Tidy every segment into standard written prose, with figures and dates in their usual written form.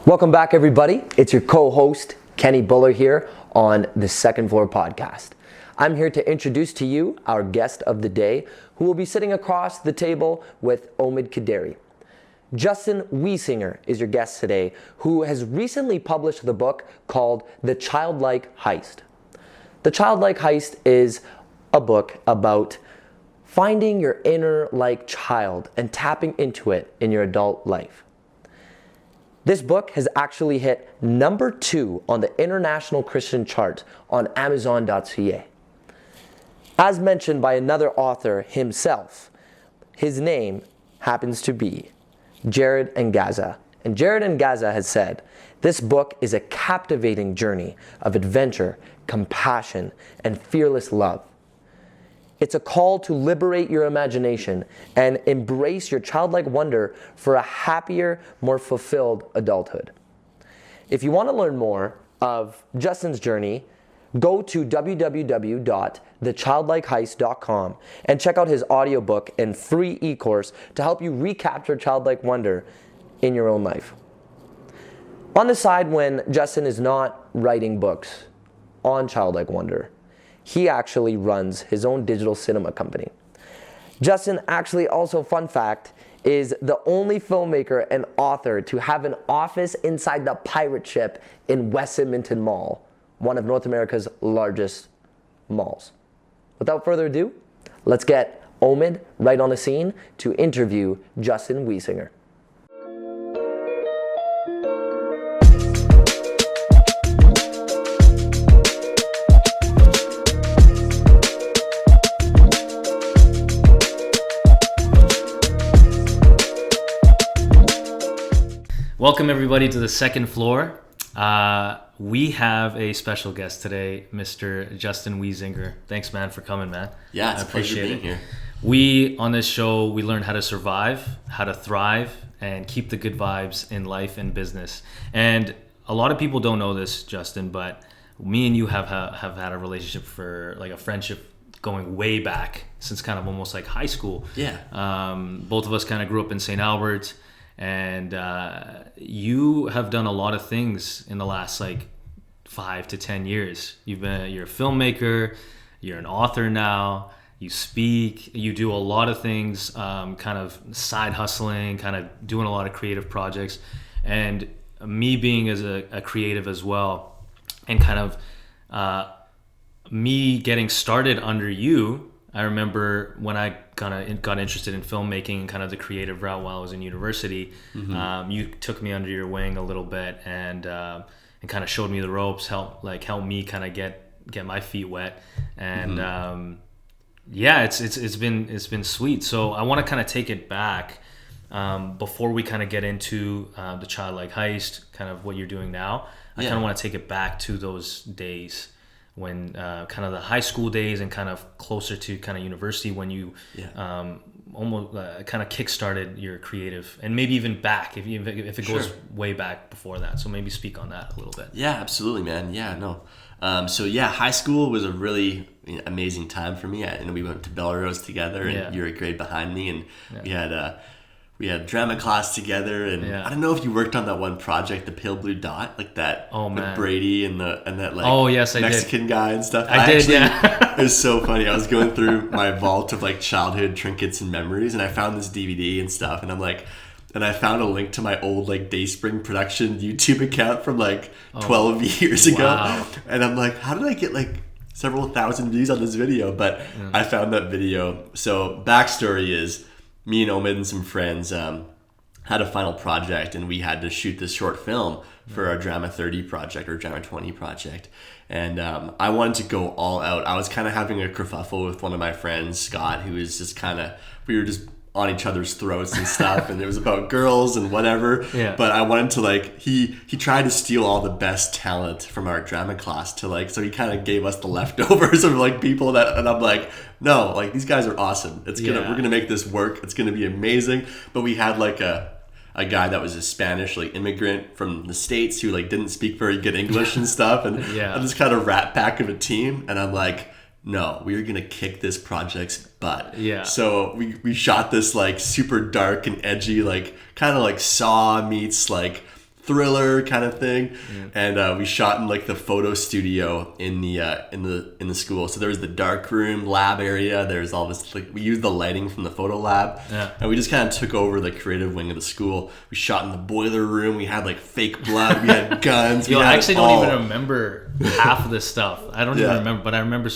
Welcome back, everybody. It's your co-host, Kenny Buller, here on the Second Floor Podcast. I'm here to introduce to you our guest of the day, who will be sitting across the table with Omid Kaderi. Justin Weisinger is your guest today, who has recently published the book called The Childlike Heist. The Childlike Heist is a book about finding your inner like child and tapping into it in your adult life. This book has actually hit number 2 on the International Christian chart on Amazon.ca. As mentioned by another author himself, his name happens to be Jared Angaza. And Jared Angaza has said, this book is a captivating journey of adventure, compassion, and fearless love. It's a call to liberate your imagination and embrace your childlike wonder for a happier, more fulfilled adulthood. If you want to learn more of Justin's journey, go to www.thechildlikeheist.com and check out his audiobook and free e-course to help you recapture childlike wonder in your own life. On the side, when Justin is not writing books on childlike wonder, he actually runs his own digital cinema company. Justin actually, also fun fact, is the only filmmaker and author to have an office inside the pirate ship in West Edmonton Mall, one of North America's largest malls. Without further ado, let's get Omid right on the scene to interview Justin Weisinger. Welcome everybody to the Second Floor. We have a special guest today, Mr. Justin Weisinger. Thanks, man, for coming, man. Yeah, it's a pleasure being here. We, on this show, we learn how to survive, how to thrive, and keep the good vibes in life and business. And a lot of people don't know this, Justin, but me and you have had a relationship for like a friendship going way back since kind of almost like high school. Yeah. Both of us kind of grew up in St. Albert. And you have done a lot of things in the last like 5 to 10 years. You're a filmmaker, you're an author now, you speak, you do a lot of things, kind of side hustling, kind of doing a lot of creative projects. And me being as a creative as well, and kind of me getting started under you. I remember when I kind of got interested in filmmaking and kind of the creative route while I was in university. Mm-hmm. You took me under your wing a little bit and kind of showed me the ropes, helped me kind of get my feet wet. And it's been sweet. So I want to kind of take it back before we kind of get into the Childlike Heist, kind of what you're doing now. I kind of want to take it back to those days when kind of the high school days and kind of closer to kind of university, when you almost kind of kickstarted your creative, and maybe even back if it goes way back before that. So maybe speak on that a little bit. Yeah, absolutely, man. Yeah, no. High school was a really amazing time for me. And we went to Belrose together, and you were a grade behind me, and we had drama class together, and I don't know if you worked on that one project, the Pale Blue Dot, like that. Oh man, with Brady and that like Mexican guy and stuff. I did. Yeah, it was so funny. I was going through my vault of like childhood trinkets and memories, and I found this DVD and stuff, and I found a link to my old like Dayspring Production YouTube account from like 12 years ago, and I'm like, how did I get like several thousand views on this video? But I found that video. So backstory is, me and Omid and some friends had a final project, and we had to shoot this short film for our Drama 30 project or Drama 20 project. And I wanted to go all out. I was kind of having a kerfuffle with one of my friends, Scott, who was just we were just on each other's throats and stuff, and it was about girls and whatever. Yeah. But I wanted to he tried to steal all the best talent from our drama class so he kind of gave us the leftovers of like people and I'm like, no, like these guys are awesome. We're gonna make this work. It's gonna be amazing. But we had like a guy that was a Spanish like immigrant from the States who like didn't speak very good English and stuff, and this kind of rat pack of a team, and I'm like, no, we are gonna kick this project's butt. Yeah. So we shot this like super dark and edgy, like kind of like Saw meets like thriller kind of thing. And we shot in like the photo studio in the school. So there was the dark room lab area. There's all this, like, we used the lighting from the photo lab, and we just kind of took over the creative wing of the school. We shot in the boiler room. We had like fake blood. We had guns. I actually don't even remember half of this stuff. I don't even remember, but I remember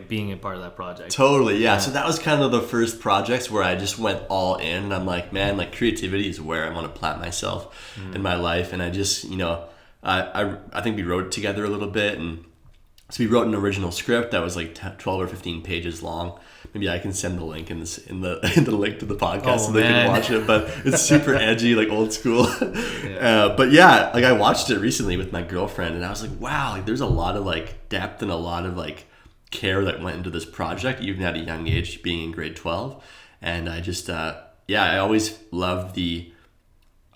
being a part of that project. Totally, yeah. So that was kind of the first projects where I just went all in, and I'm like, man, like creativity is where I want to plant myself in my life. And I just, I think we wrote together a little bit, and so we wrote an original script that was like 12 or 15 pages long. Maybe I can send the link in the link to the podcast so they can watch it. But it's super edgy, like old school. But yeah, like I watched it recently with my girlfriend, and I was like, wow, like there's a lot of like depth and a lot of like care that went into this project, even at a young age, being in grade 12. And I just, I always loved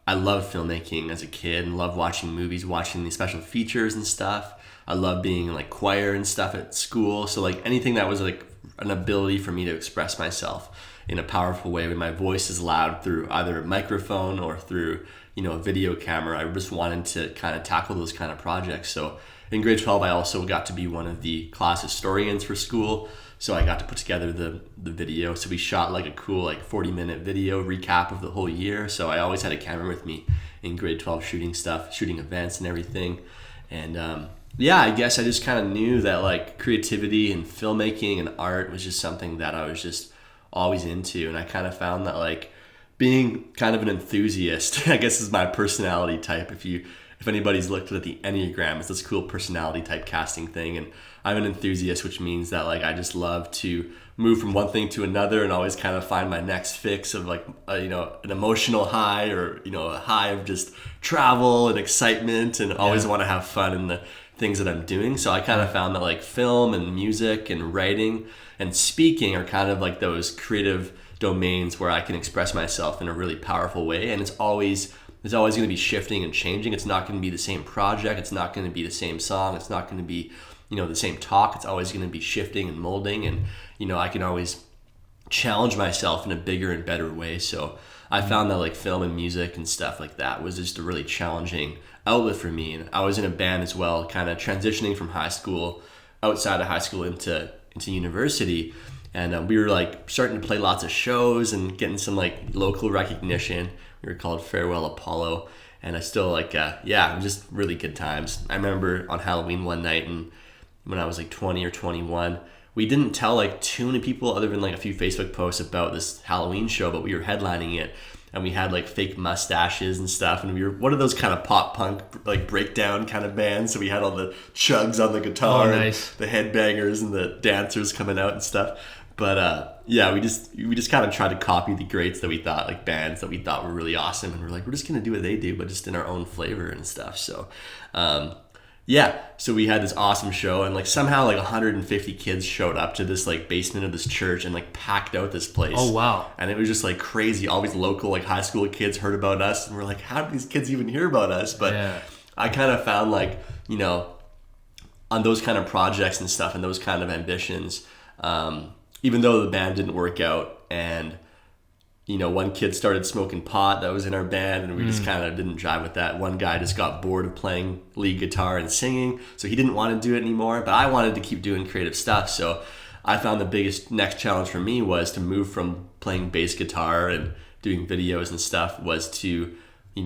I loved filmmaking as a kid and loved watching movies, watching the special features and stuff. I loved being in like choir and stuff at school. So like anything that was like an ability for me to express myself in a powerful way when my voice is loud through either a microphone or through, a video camera. I just wanted to kind of tackle those kind of projects. So in grade 12, I also got to be one of the class historians for school. So I got to put together the video. So we shot like a cool like 40-minute video recap of the whole year. So I always had a camera with me in grade 12 shooting events and everything. And I guess I just kind of knew that like creativity and filmmaking and art was just something that I was just always into. And I kind of found that like being kind of an enthusiast, I guess is my personality type. If anybody's looked at the Enneagram, it's this cool personality type casting thing. And I'm an enthusiast, which means that like I just love to move from one thing to another and always kind of find my next fix of like, an emotional high or, a high of just travel and excitement, and always want to have fun in the things that I'm doing. So I kind of found that like film and music and writing and speaking are kind of like those creative domains where I can express myself in a really powerful way. And it's always going to be shifting and changing. It's not going to be the same project. It's not going to be the same song. It's not going to be, the same talk. It's always going to be shifting and molding. And, I can always challenge myself in a bigger and better way. So I found that like film and music and stuff like that was just a really challenging outlet for me. And I was in a band as well, kind of transitioning from outside of high school into university. And we were like starting to play lots of shows and getting some like local recognition. We were called Farewell Apollo. And I still like, just really good times. I remember on Halloween one night, and when I was like 20 or 21, we didn't tell like too many people other than like a few Facebook posts about this Halloween show, but we were headlining it, and we had like fake mustaches and stuff, and we were one of those kind of pop punk like breakdown kind of bands. So we had all the chugs on the guitar, nice. And the headbangers and the dancers coming out and stuff. But we just kind of tried to copy the greats that we thought, like bands that we thought were really awesome, and we're like, we're just gonna do what they do, but just in our own flavor and stuff. So so we had this awesome show, and like somehow like 150 kids showed up to this like basement of this church and like packed out this place. Oh wow. And it was just like crazy. All these local like high school kids heard about us, and we're like, how did these kids even hear about us? But I kind of found like, on those kind of projects and stuff and those kind of ambitions, even though the band didn't work out, and one kid started smoking pot that was in our band, and we just kind of didn't jive with that. One guy just got bored of playing lead guitar and singing, so he didn't want to do it anymore, but I wanted to keep doing creative stuff. So I found the biggest next challenge for me was to move from playing bass guitar and doing videos and stuff was to,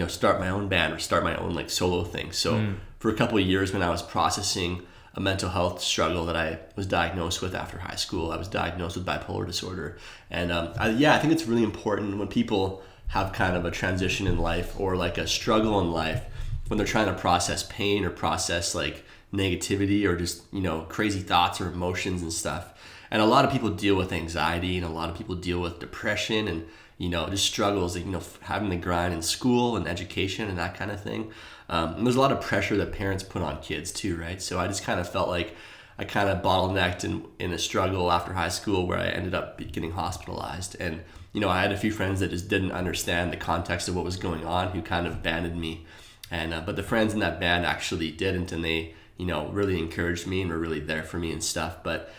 start my own band or start my own like solo thing. So for a couple of years when I was processing a mental health struggle that I was diagnosed with after high school, I was diagnosed with bipolar disorder. And I think it's really important when people have kind of a transition in life or like a struggle in life, when they're trying to process pain or process like negativity or just, crazy thoughts or emotions and stuff. And a lot of people deal with anxiety, and a lot of people deal with depression and, just struggles, like, having to grind in school and education and that kind of thing. And there's a lot of pressure that parents put on kids too, right? So I just kind of felt like I kind of bottlenecked in a struggle after high school where I ended up getting hospitalized. And, I had a few friends that just didn't understand the context of what was going on, who kind of abandoned me. And but the friends in that band actually didn't, and they, really encouraged me and were really there for me and stuff. But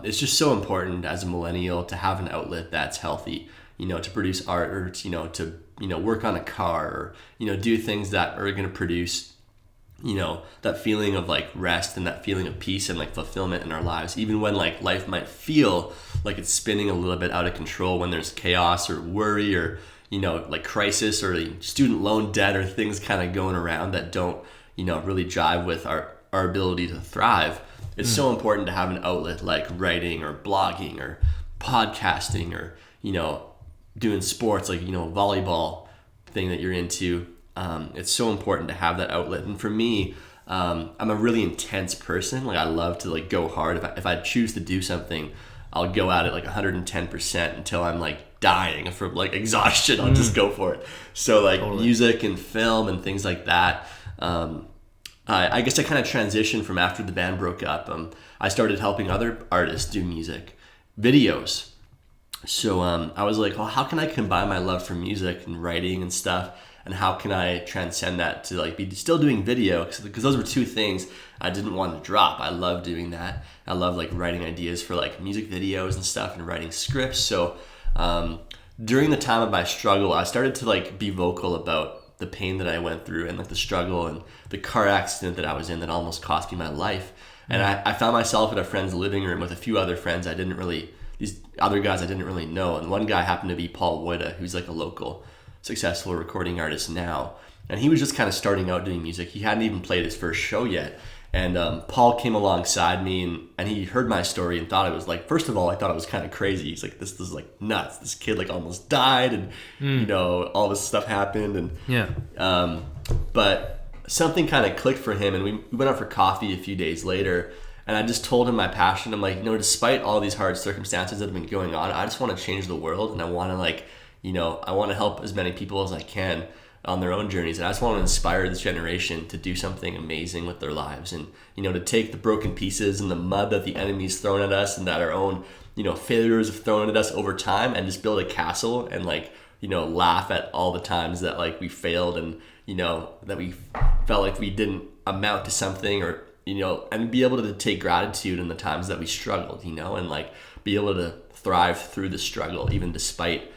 it's just so important as a millennial to have an outlet that's healthy, to produce art or, to work on a car, or, do things that are going to produce, that feeling of like rest and that feeling of peace and like fulfillment in our lives, even when like life might feel like it's spinning a little bit out of control, when there's chaos or worry or, like crisis or student loan debt or things kind of going around that don't, really jive with our ability to thrive. It's so important to have an outlet like writing or blogging or podcasting or, doing sports, like, volleyball thing that you're into. It's so important to have that outlet. And for me, I'm a really intense person. Like, I love to like go hard. If I choose to do something, I'll go at it like 110% until I'm like dying from like exhaustion. I'll just go for it. So like music and film and things like that. I guess I kind of transitioned from after the band broke up. I started helping other artists do music videos. So I was like, well, how can I combine my love for music and writing and stuff, and how can I transcend that to like be still doing video? Because those were two things I didn't want to drop. I love doing that. I love like writing ideas for like music videos and stuff and writing scripts. So during the time of my struggle, I started to like be vocal about the pain that I went through and like the struggle and the car accident that I was in that almost cost me my life. And I found myself in a friend's living room with a few other friends these other guys I didn't really know. And one guy happened to be Paul Woida, who's like a local successful recording artist now. And he was just kind of starting out doing music. He hadn't even played his first show yet. And Paul came alongside me and he heard my story and thought it was like, first of all, I thought it was kind of crazy. He's like, this is like nuts. This kid like almost died and, all this stuff happened. And but something kind of clicked for him, and we went out for coffee a few days later. And I just told him my passion. I'm like, despite all these hard circumstances that have been going on, I just want to change the world. And I want to like, I want to help as many people as I can on their own journeys. And I just want to inspire this generation to do something amazing with their lives. And, to take the broken pieces and the mud that the enemy's thrown at us and that our own, failures have thrown at us over time, and just build a castle and like, laugh at all the times that like we failed and, that we felt like we didn't amount to something, or, and be able to take gratitude in the times that we struggled, and like be able to thrive through the struggle, even despite,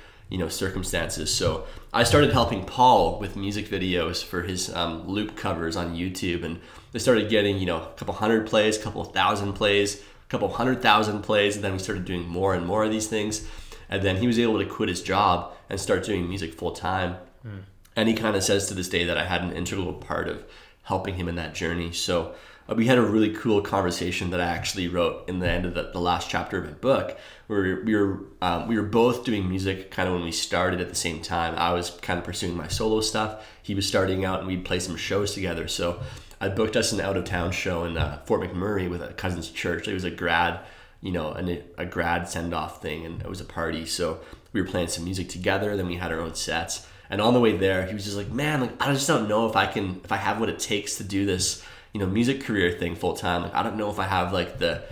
circumstances. So I started helping Paul with music videos for his loop covers on YouTube, and they started getting, a couple hundred plays, a couple thousand plays, a couple 100,000 plays. And then we started doing more and more of these things. And then he was able to quit his job and start doing music full time. And he kind of says to this day that I had an integral part of helping him in that journey. So we had a really cool conversation that I actually wrote in the end of the last chapter of my book, where we were both doing music kind of when we started at the same time. I was kind of pursuing my solo stuff. He was starting out, and we'd play some shows together. So I booked us an out-of-town show in Fort McMurray with a cousin's church. It was a grad, a grad send-off thing, and it was a party. So we were playing some music together. Then we had our own sets. And on the way there, he was just like, man, like, I just don't know if I have what it takes to do this, music career thing full time. Like, I don't know if I have like the,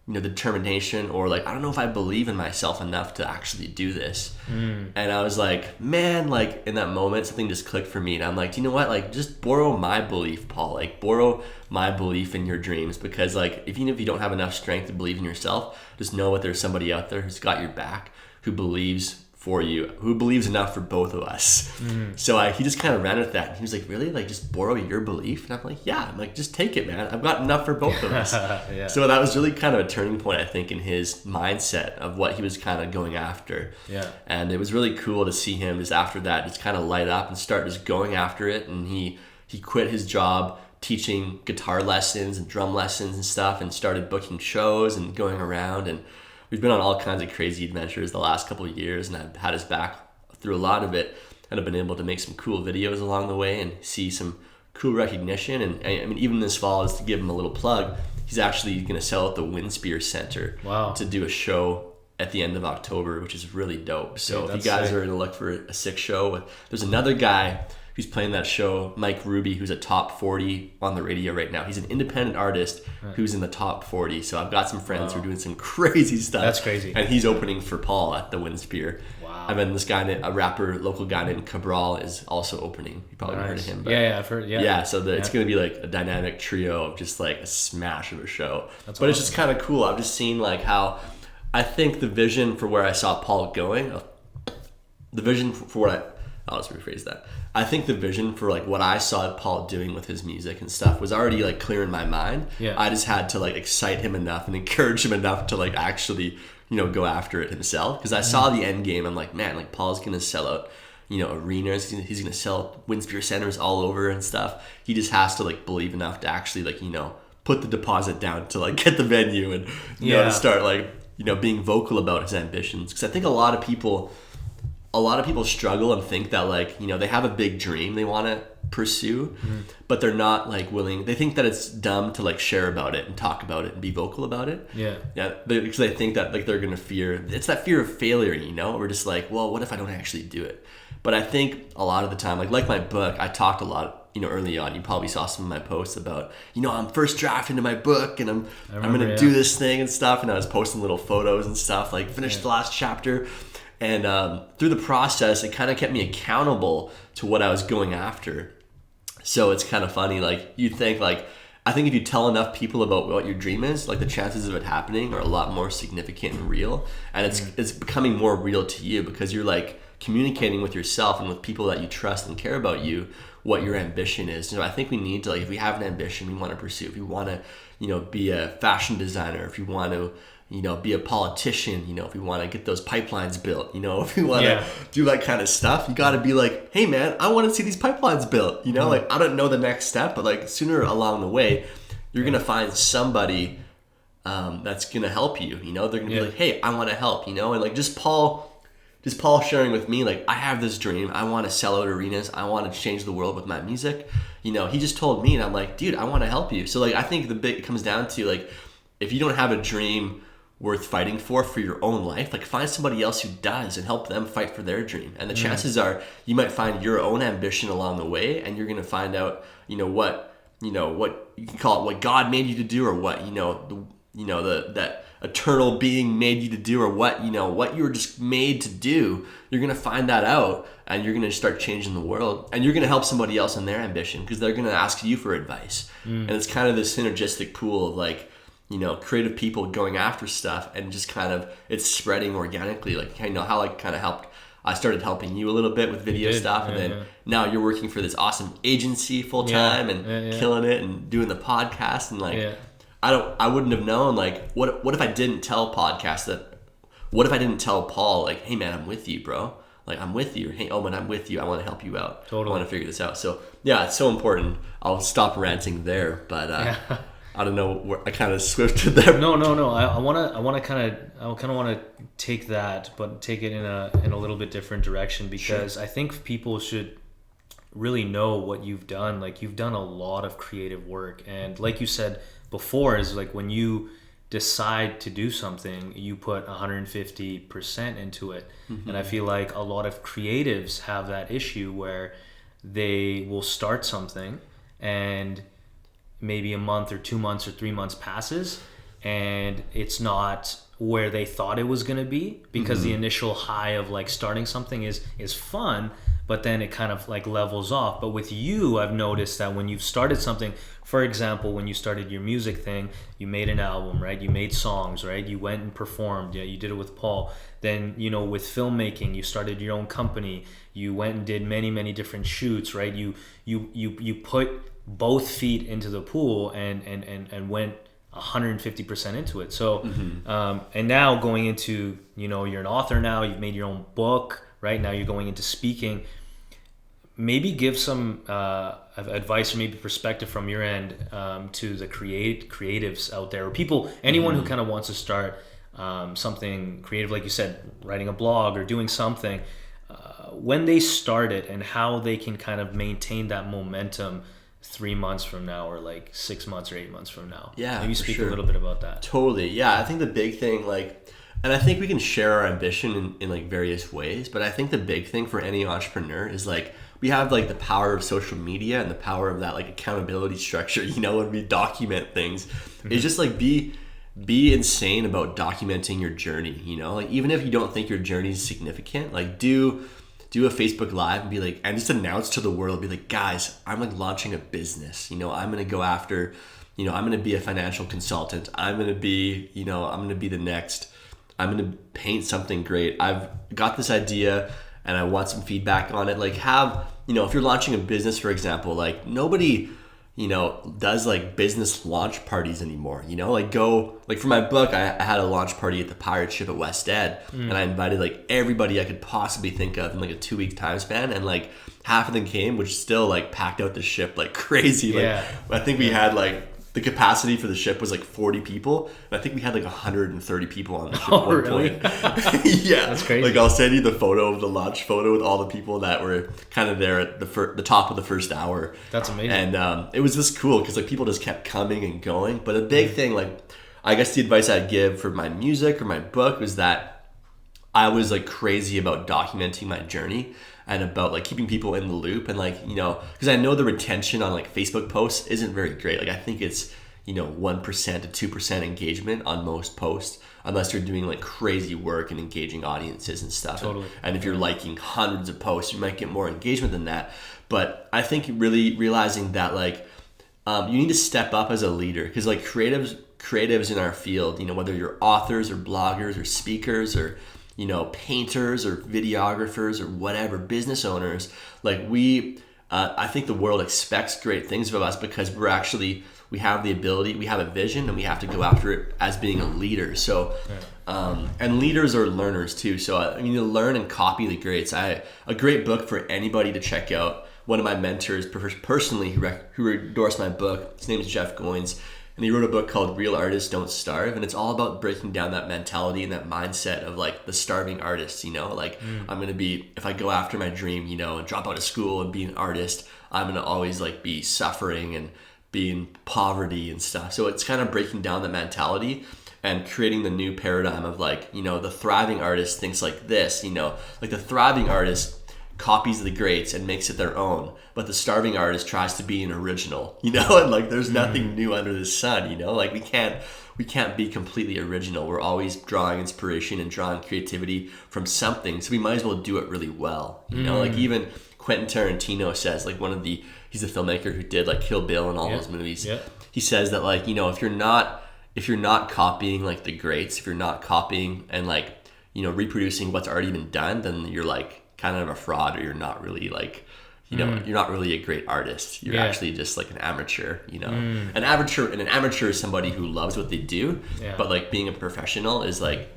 the determination, or like, I don't know if I believe in myself enough to actually do this. And I was like, man, like in that moment, something just clicked for me. And I'm like, you know what? Like, just borrow my belief, Paul, like borrow my belief in your dreams, because like, even if you don't have enough strength to believe in yourself, just know that there's somebody out there who's got your back, who believes for you, who believes enough for both of us. So he just kind of ran with that. And he was like, really? Like, just borrow your belief? And I'm like, yeah. I'm like, just take it, man. I've got enough for both of us. Yeah. So that was really kind of a turning point, I think, in his mindset of what he was kind of going after. Yeah. And it was really cool to see him just after that just kind of light up and start just going after it. And he quit his job teaching guitar lessons and drum lessons and stuff, and started booking shows and going around. And we've been on all kinds of crazy adventures the last couple of years, and I've had his back through a lot of it, and I've been able to make some cool videos along the way and see some cool recognition. And I mean, even this fall, is to give him a little plug, he's actually going to sell at the Winspear Center to do a show at the end of October, which is really dope. So if you guys are going to look for a sick show, there's another guy who's playing that show, Mike Ruby, who's a top 40 on the radio right now. He's an independent artist who's in the top 40. So I've got some friends who are doing some crazy stuff. That's crazy. And he's opening for Paul at the Winspear. Wow. And then this guy, a rapper, local guy named Cabral, is also opening. You probably heard of him. But yeah, I've heard. Yeah. So it's going to be like a dynamic trio of just like a smash of a show. But awesome. It's just kind of cool. I've just seen like how I think the vision for where I saw Paul going, the vision for what I'll just rephrase that. I think the vision for like what I saw Paul doing with his music and stuff was already like clear in my mind. Yeah. I just had to like excite him enough and encourage him enough to like actually, go after it himself. Because I saw the end game. I'm like, man, like Paul's gonna sell out, arenas. He's gonna sell Winsphere centers all over and stuff. He just has to like believe enough to actually like, put the deposit down to like get the venue and to start like, being vocal about his ambitions. Because I think a lot of people struggle and think that like, they have a big dream they want to pursue, but they're not like willing. They think that it's dumb to like share about it and talk about it and be vocal about it. Yeah. Because they think that like they're gonna fear. It's that fear of failure, We're just like, well, what if I don't actually do it? But I think a lot of the time, like my book, I talked a lot, early on. You probably saw some of my posts about, I'm first draft into my book and I'm gonna do this thing and stuff. And I was posting little photos and stuff, like finished the last chapter. And through the process, it kind of kept me accountable to what I was going after. So it's kind of funny. Like you think like, I think if you tell enough people about what your dream is, like the chances of it happening are a lot more significant and real. And it's becoming more real to you because you're like communicating with yourself and with people that you trust and care about you, what your ambition is. I think we need to like, if we have an ambition we want to pursue, if you want to, be a fashion designer, if you want to, be a politician, if we want to get those pipelines built, if we want to do that kind of stuff, you got to be like, hey man, I want to see these pipelines built, like I don't know the next step, but like sooner along the way, you're going to find somebody that's going to help you, they're going to be like, hey, I want to help, and like just Paul sharing with me, like, I have this dream, I want to sell out arenas, I want to change the world with my music, he just told me, and I'm like, dude, I want to help you. So like, I think it comes down to like, if you don't have a dream worth fighting for your own life, like find somebody else who does and help them fight for their dream. And the chances are you might find your own ambition along the way, and you're going to find out, what you can call it, what God made you to do, or what, that eternal being made you to do, or what, what you were just made to do. You're going to find that out, and you're going to start changing the world, and you're going to help somebody else in their ambition because they're going to ask you for advice. And it's kind of this synergistic pool of like, creative people going after stuff, and just kind of it's spreading organically. Like, how I kind of helped. I started helping you a little bit with video stuff, and then now you're working for this awesome agency full time and killing it and doing the podcast. And like, I wouldn't have known. Like, what if I didn't tell podcast that? What if I didn't tell Paul like, hey man, I'm with you, bro. Like, I'm with you. Hey Owen, I'm with you. I want to help you out. Totally. I want to figure this out. So yeah, it's so important. I'll stop ranting there, but. I don't know where I kind of swifted there. No. I want to kind of want to take that, but take it in a little bit different direction, because I think people should really know what you've done. Like, you've done a lot of creative work, and like you said before, is like when you decide to do something, you put 150% into it. And I feel like a lot of creatives have that issue where they will start something and maybe a month or 2 months or 3 months passes and it's not where they thought it was going to be, because the initial high of like starting something is fun, but then it kind of like levels off. But with you, I've noticed that when you've started something, for example, when you started your music thing, you made an album, right? You made songs, right? You went and performed. Yeah, you did it with Paul. Then, with filmmaking, you started your own company. You went and did many different shoots, right? You put both feet into the pool and went 150% into it. So and now going into, you're an author now, you've made your own book, right? Now you're going into speaking. Maybe give some advice or maybe perspective from your end to the creatives out there, or anyone who kind of wants to start something creative, like you said, writing a blog or doing something, when they start it, and how they can kind of maintain that momentum 3 months from now, or like 6 months or 8 months from now. Yeah, maybe speak a little bit about that. Totally. Yeah, I think the big thing, and I think we can share our ambition in like various ways, but I think the big thing for any entrepreneur is like, we have like the power of social media and the power of that like accountability structure, when we document things. It's just like be insane about documenting your journey, like even if you don't think your journey is significant, like do a Facebook Live and be like, and just announce to the world, be like, guys, I'm like launching a business. I'm going to go after, I'm going to be a financial consultant. I'm going to be, I'm going to be the next, I'm going to paint something great. I've got this idea and I want some feedback on it. Like have, if you're launching a business, for example, like nobody, does like business launch parties anymore, like for my book, I had a launch party at the Pirate Ship at West Ed, and I invited like everybody I could possibly think of in like a 2-week time span, and like half of them came, which still like packed out the ship like crazy. Like I think we had like the capacity for the ship was like 40 people, and I think we had like 130 people on the ship at one point. Yeah, that's crazy. Like I'll send you the photo of the launch photo with all the people that were kind of there at the top of the first hour. That's amazing. And it was just cool because like people just kept coming and going. But a big thing, like I guess the advice I'd give for my music or my book was that I was like crazy about documenting my journey and about like keeping people in the loop, and like, because I know the retention on like Facebook posts isn't very great. Like I think it's, 1% to 2% engagement on most posts, unless you're doing like crazy work and engaging audiences and stuff. Totally. And if you're liking hundreds of posts, you might get more engagement than that. But I think really realizing that like you need to step up as a leader, because like creatives in our field, whether you're authors or bloggers or speakers or painters or videographers or whatever, business owners, like I think the world expects great things of us because we have the ability, we have a vision, and we have to go after it as being a leader. So, and leaders are learners too. So, you learn and copy the greats. A great book for anybody to check out. One of my mentors personally who endorsed my book, his name is Jeff Goins, and he wrote a book called Real Artists Don't Starve, and it's all about breaking down that mentality and that mindset of like the starving artist, like I'm going to be, if I go after my dream, and drop out of school and be an artist, I'm going to always like be suffering and be in poverty and stuff. So it's kind of breaking down the mentality and creating the new paradigm of like, the thriving artist thinks like this, like the thriving artist copies the greats and makes it their own, but the starving artist tries to be an original, and like there's nothing new under the sun, like we can't be completely original. We're always drawing inspiration and drawing creativity from something, so we might as well do it really well, like even Quentin Tarantino says, like he's a filmmaker who did like Kill Bill and all those movies. He says that like, if you're not copying like the greats, if you're not copying and like, reproducing what's already been done, then you're like kind of a fraud, or you're not really like, you're not really a great artist. You're actually just like an amateur, An amateur is somebody who loves what they do, but like being a professional is like,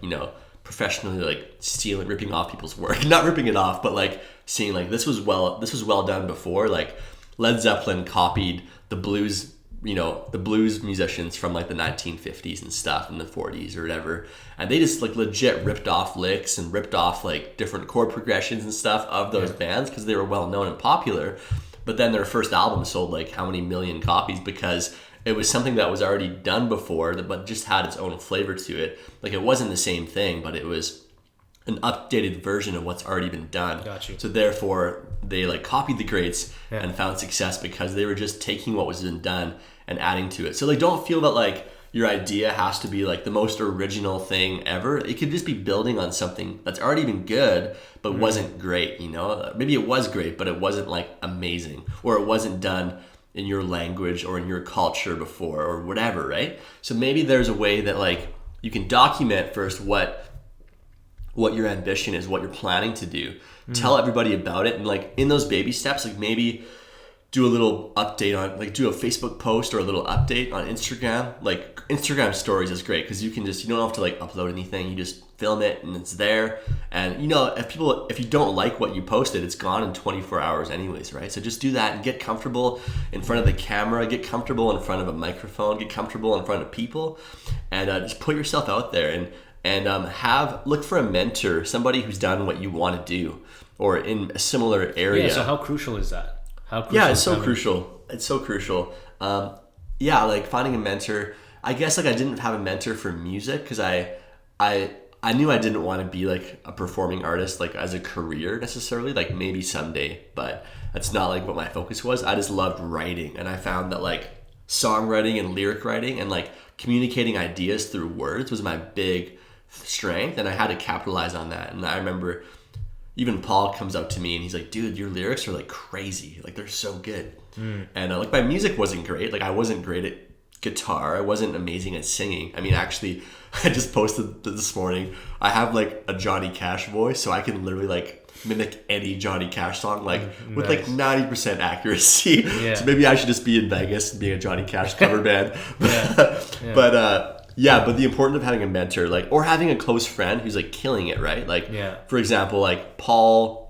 professionally like ripping off people's work, not ripping it off, but like seeing like this was well done before. Like Led Zeppelin copied the blues, the blues musicians from like the 1950s and stuff, in the 40s or whatever, and they just like legit ripped off licks and ripped off like different chord progressions and stuff of those bands because they were well known and popular. But then their first album sold like how many million copies because it was something that was already done before, but just had its own flavor to it. Like it wasn't the same thing, but it was an updated version of what's already been done. Got you. So therefore they like copied the greats and found success because they were just taking what was been done and adding to it. So like don't feel that like your idea has to be like the most original thing ever. It could just be building on something that's already been good but wasn't great, Maybe it was great but it wasn't like amazing, or it wasn't done in your language or in your culture before or whatever, right? So maybe there's a way that like you can document first what your ambition is, what you're planning to do. Tell everybody about it, and like in those baby steps, like maybe do a little update on, like do a Facebook post or a little update on Instagram. Like Instagram stories is great because you don't have to like upload anything. You just film it and it's there. And if you don't like what you posted, it's gone in 24 hours anyways, right? So just do that and get comfortable in front of the camera, get comfortable in front of a microphone, get comfortable in front of people, and just put yourself out there and look for a mentor, somebody who's done what you want to do or in a similar area. Yeah, so how crucial is that? It's so crucial. It's so crucial. Like finding a mentor. I guess like I didn't have a mentor for music because I knew I didn't want to be like a performing artist like as a career necessarily, like maybe someday, but that's not like what my focus was. I just loved writing, and I found that like songwriting and lyric writing and like communicating ideas through words was my big strength, and I had to capitalize on that. And I remember even Paul comes up to me and he's like, dude, your lyrics are like crazy, like they're so good. And like my music wasn't great, like I wasn't great at guitar. I wasn't amazing at singing. I mean, actually, I just posted this morning. I have like a Johnny Cash voice, so I can literally like mimic any Johnny Cash song like with like 90% accuracy. Yeah. So maybe I should just be in Vegas and being a Johnny Cash cover band. Yeah. But the importance of having a mentor, like, or having a close friend who's like killing it, right? Like, for example, like Paul,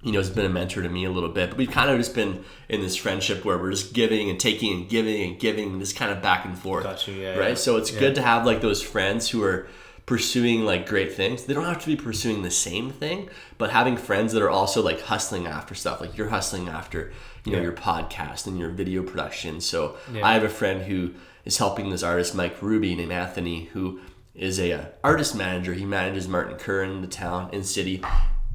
you know, has been a mentor to me a little bit, but we've kind of just been in this friendship where we're just giving and taking and giving and giving, and this kind of back and forth. Got you, right? So it's good to have like those friends who are pursuing like great things. They don't have to be pursuing the same thing, but having friends that are also like hustling after stuff. Like you're hustling after, you know, your podcast and your video production. So I have a friend who is helping this artist, Mike Ruby, named Anthony, who is a artist manager. He manages Martin Kerr in the town, in city.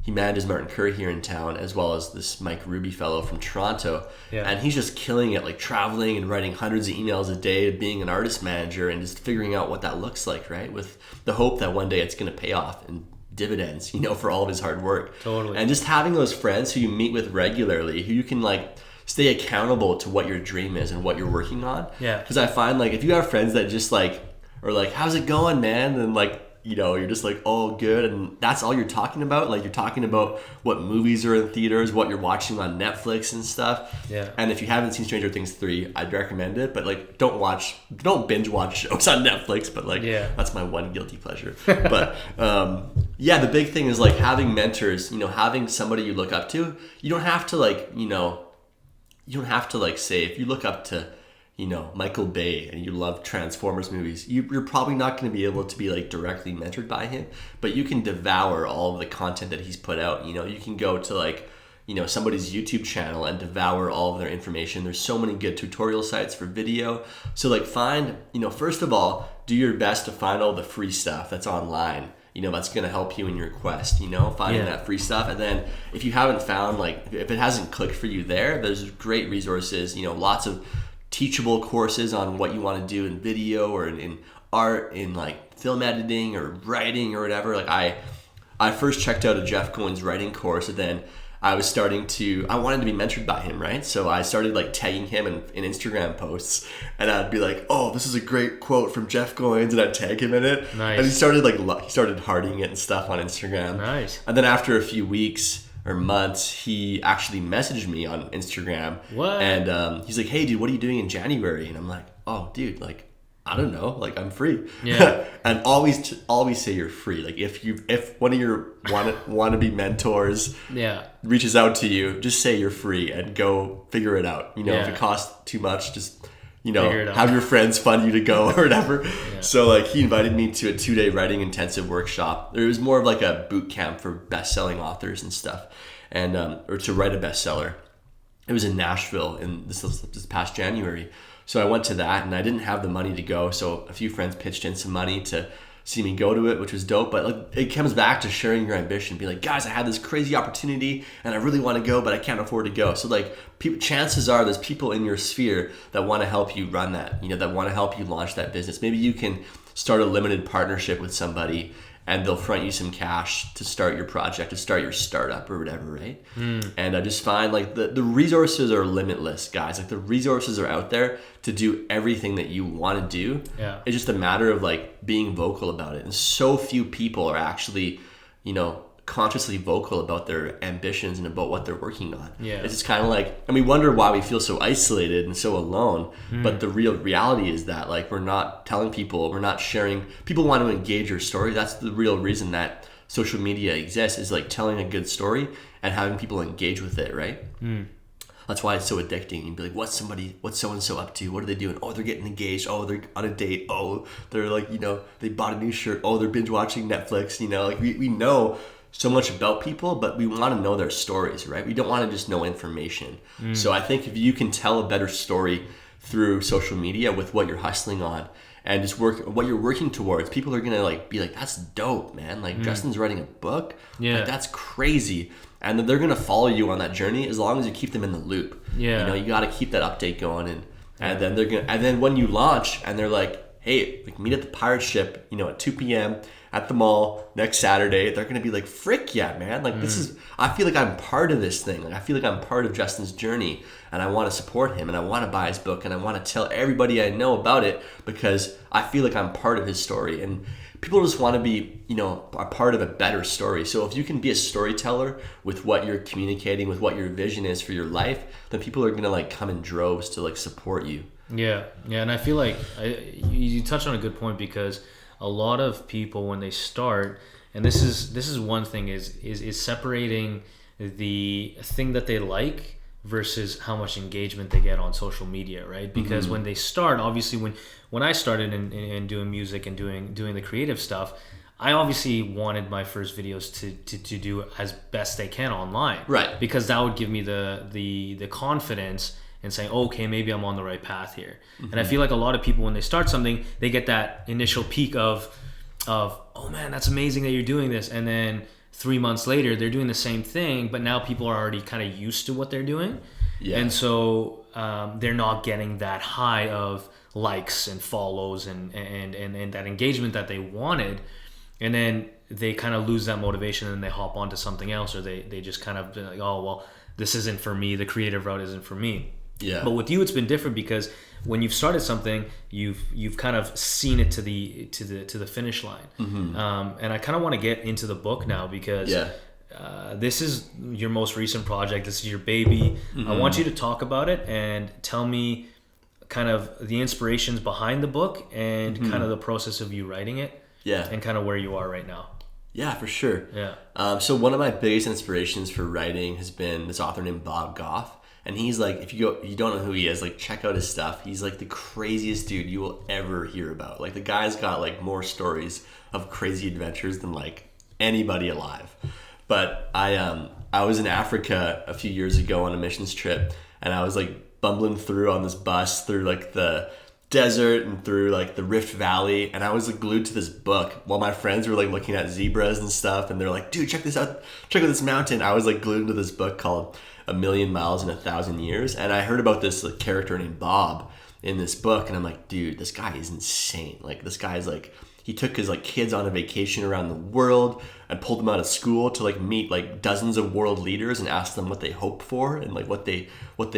He manages Martin Kerr here in town, as well as this Mike Ruby fellow from Toronto. And he's just killing it, like traveling and writing hundreds of emails a day, being an artist manager and just figuring out what that looks like, right? With the hope that one day it's going to pay off in dividends, you know, for all of his hard work. Totally. And just having those friends who you meet with regularly, who you can like stay accountable to what your dream is and what you're working on. Because I find like if you have friends that just like, or like, how's it going, man? And like, you know, you're just like, oh, good. And that's all you're talking about. Like, you're talking about what movies are in theaters, what you're watching on Netflix and stuff. And if you haven't seen Stranger Things 3, I'd recommend it. But, like, don't binge watch shows on Netflix. But, like, that's my one guilty pleasure. But, the big thing is, like, having mentors, you know, having somebody you look up to. You don't have to, like, say, if you look up to, you know, Michael Bay and you love Transformers movies, you're probably not going to be able to be like directly mentored by him, but you can devour all of the content that he's put out. You know, you can go to like, you know, somebody's YouTube channel and devour all of their information. There's so many good tutorial sites for video. So like find, you know, first of all, do your best to find all the free stuff that's online. You know, that's going to help you in your quest, you know, finding that free stuff. And then if you haven't found, like, if it hasn't clicked for you there, there's great resources, you know, lots of teachable courses on what you want to do in video or in art, in like film editing or writing or whatever. Like I first checked out a Jeff Goins writing course, and then I wanted to be mentored by him, right? So I started like tagging him in Instagram posts, and I'd be like, oh, this is a great quote from Jeff Goins, and I'd tag him in it. Nice. And he started hearting it and stuff on Instagram. Nice. And then after a few weeks or months, he actually messaged me on Instagram. What? And he's like, hey, dude, what are you doing in January? And I'm like, oh, dude, like, I don't know, like, I'm free. Yeah. And always say you're free. Like, if one of your wannabe mentors reaches out to you, just say you're free and go figure it out. You know, if it costs too much, just, you know, have your friends fund you to go or whatever. So like he invited me to a 2-day writing intensive workshop. It was more of like a boot camp for best-selling authors and stuff, and or to write a bestseller. It was in Nashville in this past January. So I went to that, and I didn't have the money to go. So a few friends pitched in some money to see me go to it, which was dope. But like, it comes back to sharing your ambition. Be like, guys, I had this crazy opportunity and I really want to go, but I can't afford to go. So like, chances are there's people in your sphere that want to help you run that, you know, that want to help you launch that business. Maybe you can start a limited partnership with somebody, and they'll front you some cash to start your project, to start your startup or whatever, right? And I just find like the resources are limitless, guys. Like the resources are out there to do everything that you want to do. It's just a matter of like being vocal about it. And so few people are actually, you know, consciously vocal about their ambitions and about what they're working on. It's just kind of like, and we wonder why we feel so isolated and so alone. But the real reality is that like we're not telling people, we're not sharing. People want to engage your story. That's the real reason that social media exists, is like telling a good story and having people engage with it, right? That's why it's so addicting. You'd be like, what's so-and-so up to? What are they doing? Oh, they're getting engaged. Oh, they're on a date. Oh, they're like, you know, they bought a new shirt. Oh, they're binge watching Netflix. You know, like we know so much about people, but we want to know their stories, right? We don't want to just know information. So I think if you can tell a better story through social media with what you're hustling on and just what you're working towards, people are gonna like be like, that's dope, man. Like Justin's writing a book. Like, that's crazy. And then they're gonna follow you on that journey as long as you keep them in the loop. You know, you got to keep that update going, and then when you launch and they're like, hey, like meet at the pirate ship, you know, at 2 p.m. at the mall next Saturday, they're going to be like, frick yeah, man. Like I feel like I'm part of this thing. Like I feel like I'm part of Justin's journey, and I want to support him, and I want to buy his book, and I want to tell everybody I know about it because I feel like I'm part of his story. And people just want to be, a part of a better story. So if you can be a storyteller with what you're communicating, with what your vision is for your life, then people are going to like come in droves to like support you. Yeah. And I feel like you touched on a good point, because a lot of people when they start, and this is one thing, is separating the thing that they like versus how much engagement they get on social media, right? Because when they start, obviously when I started in doing music and doing the creative stuff, I obviously wanted my first videos to do as best they can online, right? Because that would give me the confidence and saying, okay, maybe I'm on the right path here. And I feel like a lot of people, when they start something, they get that initial peak of oh man, that's amazing that you're doing this, and then 3 months later they're doing the same thing, but now people are already kind of used to what they're doing. And so they're not getting that high of likes and follows and that engagement that they wanted, and then they kind of lose that motivation and they hop onto something else, or they just kind of be like, oh well, this isn't for me, the creative route isn't for me. But with you, it's been different, because when you've started something, you've kind of seen it to the finish line. And I kind of want to get into the book now, because this is your most recent project. This is your baby. I want you to talk about it and tell me kind of the inspirations behind the book and kind of the process of you writing it. And kind of where you are right now. Yeah, for sure. So one of my biggest inspirations for writing has been this author named Bob Goff. And he's like, if you don't know who he is, like check out his stuff. He's like the craziest dude you will ever hear about. Like the guy's got like more stories of crazy adventures than like anybody alive. But I was in Africa a few years ago on a missions trip, and I was like bumbling through on this bus through like the desert and through like the Rift Valley, and I was like glued to this book while my friends were like looking at zebras and stuff, and they're like, dude, check this out, check out this mountain. I was like glued to this book called A Million Miles in 1,000 Years, and I heard about this like character named Bob in this book, and I'm like, dude, this guy is insane. Like this guy's like, he took his like kids on a vacation around the world and pulled them out of school to like meet like dozens of world leaders and ask them what they hope for and like what they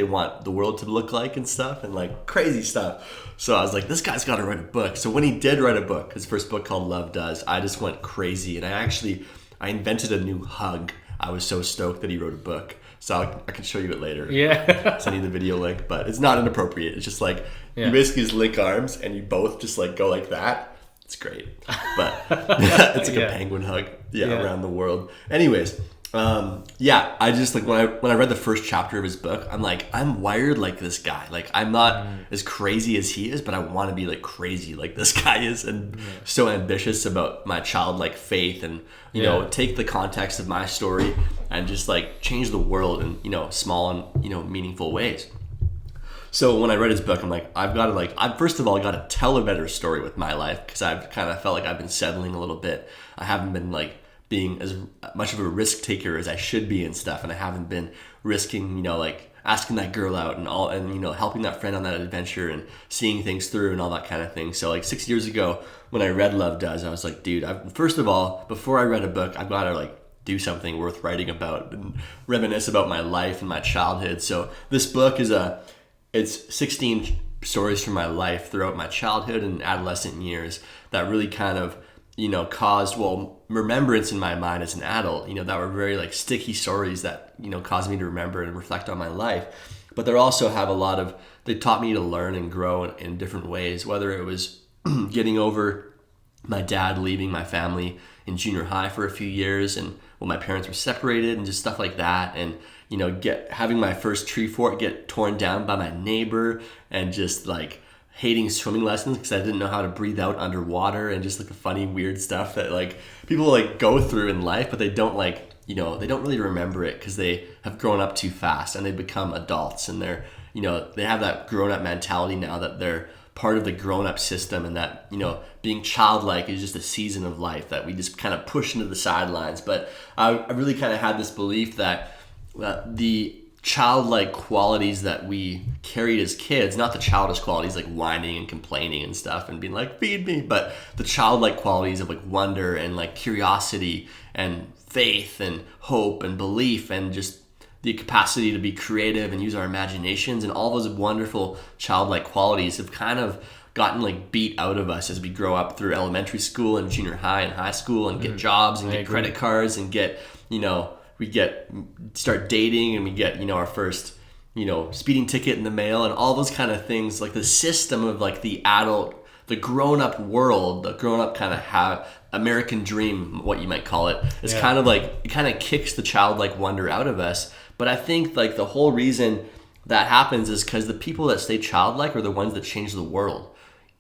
want the world to look like and stuff, and like crazy stuff. So I was like, this guy's got to write a book. So when he did write a book, his first book called Love Does, I just went crazy, and I invented a new hug. I was so stoked that he wrote a book. So I can show you it later. Send you the video link, but it's not inappropriate. It's just like you basically just link arms and you both just like go like that. It's great, but it's like a penguin hug, around the world. Anyways, I just like when I read the first chapter of his book, I'm like, I'm wired like this guy. Like I'm not as crazy as he is, but I want to be like crazy like this guy is, and so ambitious about my childlike faith, and take the context of my story and just like change the world in small and meaningful ways. So when I read his book, I'm like, first of all, I got to tell a better story with my life, because I've kind of felt like I've been settling a little bit. I haven't been like being as much of a risk taker as I should be and stuff, and I haven't been risking, like asking that girl out and helping that friend on that adventure and seeing things through and all that kind of thing. So like 6 years ago when I read Love Does, I was like, dude, first of all, before I read a book, I've got to like do something worth writing about and reminisce about my life and my childhood. So this book it's 16 stories from my life throughout my childhood and adolescent years that really kind of, caused, remembrance in my mind as an adult, that were very like sticky stories that, caused me to remember and reflect on my life. But they also have they taught me to learn and grow in different ways, whether it was getting over my dad leaving my family in junior high for a few years, and when my parents were separated and just stuff like that, and having my first tree fort get torn down by my neighbor, and just like hating swimming lessons because I didn't know how to breathe out underwater, and just like the funny weird stuff that like people like go through in life, but they don't like they don't really remember it because they have grown up too fast and they become adults, and they're they have that grown up mentality now that they're part of the grown-up system, and that being childlike is just a season of life that we just kind of push into the sidelines. But I really kind of had this belief that the childlike qualities that we carried as kids, not the childish qualities like whining and complaining and stuff and being like, feed me, but the childlike qualities of like wonder and like curiosity and faith and hope and belief and just the capacity to be creative and use our imaginations, and all those wonderful childlike qualities have kind of gotten like beat out of us as we grow up through elementary school and junior high and high school and get jobs and get credit cards and get, start dating and we get, our first, speeding ticket in the mail and all those kind of things. Like the system of like the grown-up world, the grown-up kind of American dream, what you might call it, is kind of like, it kind of kicks the childlike wonder out of us. But I think like the whole reason that happens is because the people that stay childlike are the ones that change the world.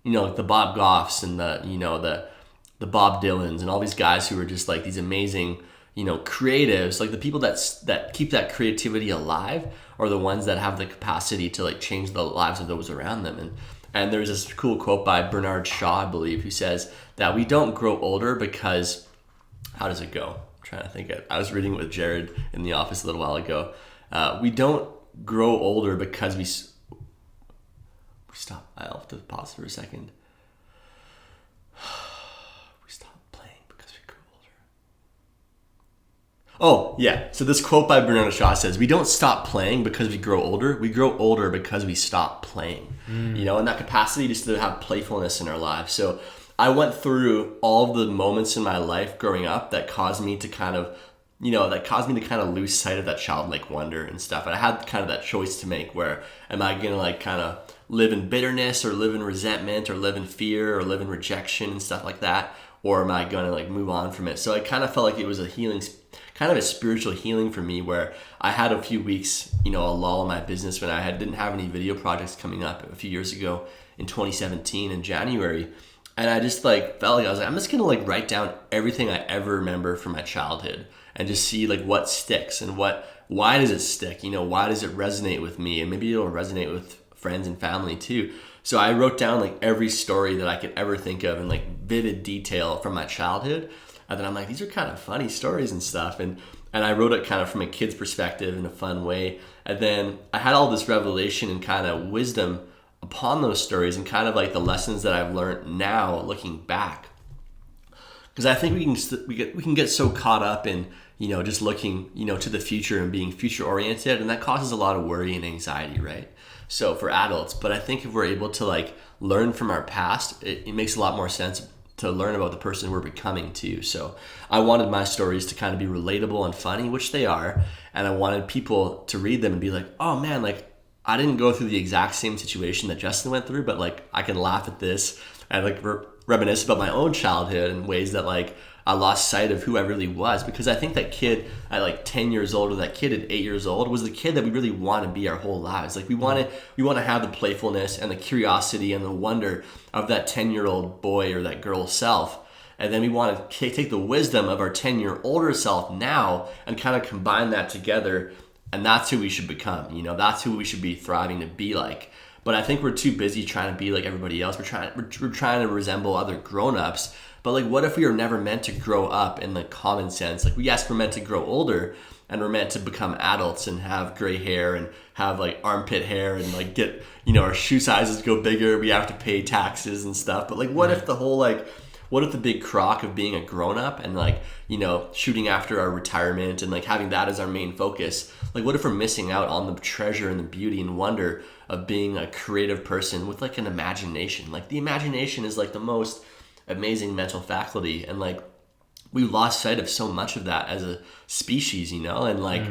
Like the Bob Goffs and the Bob Dylans and all these guys who are just like these amazing, creatives. Like the people that keep that creativity alive are the ones that have the capacity to like change the lives of those around them. And there's this cool quote by Bernard Shaw, I believe, who says that we don't grow older because, how does it go? I'm trying to think. I was reading it with Jared in the office a little while ago. We don't grow older because we stop. I'll have to pause for a second. We stop playing because we grow older. Oh, yeah. So this quote by Bernard Shaw says, we don't stop playing because we grow older. We grow older because we stop playing. And that capacity just to have playfulness in our lives. So I went through all the moments in my life growing up that caused me to kind of lose sight of that childlike wonder and stuff. And I had kind of that choice to make, where am I going to like kind of live in bitterness or live in resentment or live in fear or live in rejection and stuff like that? Or am I going to like move on from it? So I kind of felt like it was a healing, kind of a spiritual healing for me, where I had a few weeks, a lull in my business when I didn't have any video projects coming up a few years ago in 2017 in January. And I just like felt like I was like, I'm just going to like write down everything I ever remember from my childhood and just see like what sticks and why does it stick? Why does it resonate with me? And maybe it'll resonate with friends and family too. So I wrote down like every story that I could ever think of in like vivid detail from my childhood. And then I'm like, these are kind of funny stories and stuff. And I wrote it kind of from a kid's perspective in a fun way. And then I had all this revelation and kind of wisdom upon those stories and kind of like the lessons that I've learned now looking back. Because I think we can get so caught up in, just looking, to the future and being future oriented, and that causes a lot of worry and anxiety, right? So for adults, but I think if we're able to like learn from our past, it makes a lot more sense to learn about the person we're becoming too. So I wanted my stories to kind of be relatable and funny, which they are, and I wanted people to read them and be like, oh man, like I didn't go through the exact same situation that Justin went through, but like I can laugh at this and like reminisce about my own childhood in ways that like I lost sight of who I really was. Because I think that kid at like 10 years old or that kid at 8 years old was the kid that we really want to be our whole lives. Like we want to have the playfulness and the curiosity and the wonder of that 10-year-old boy or that girl self. And then we want to take the wisdom of our 10-year older self now and kind of combine that together. And that's who we should become. That's who we should be thriving to be like. But I think we're too busy trying to be like everybody else. We're trying to resemble other grown-ups. But like, what if we were never meant to grow up in the common sense? Like, yes, we're meant to grow older and we're meant to become adults and have gray hair and have like armpit hair and like get, our shoe sizes go bigger. We have to pay taxes and stuff. But like, what if the big crock of being a grown-up and like, shooting after our retirement and like having that as our main focus? Like, what if we're missing out on the treasure and the beauty and wonder of being a creative person with like an imagination? Like the imagination is like the most amazing mental faculty, and like we lost sight of so much of that as a species, and like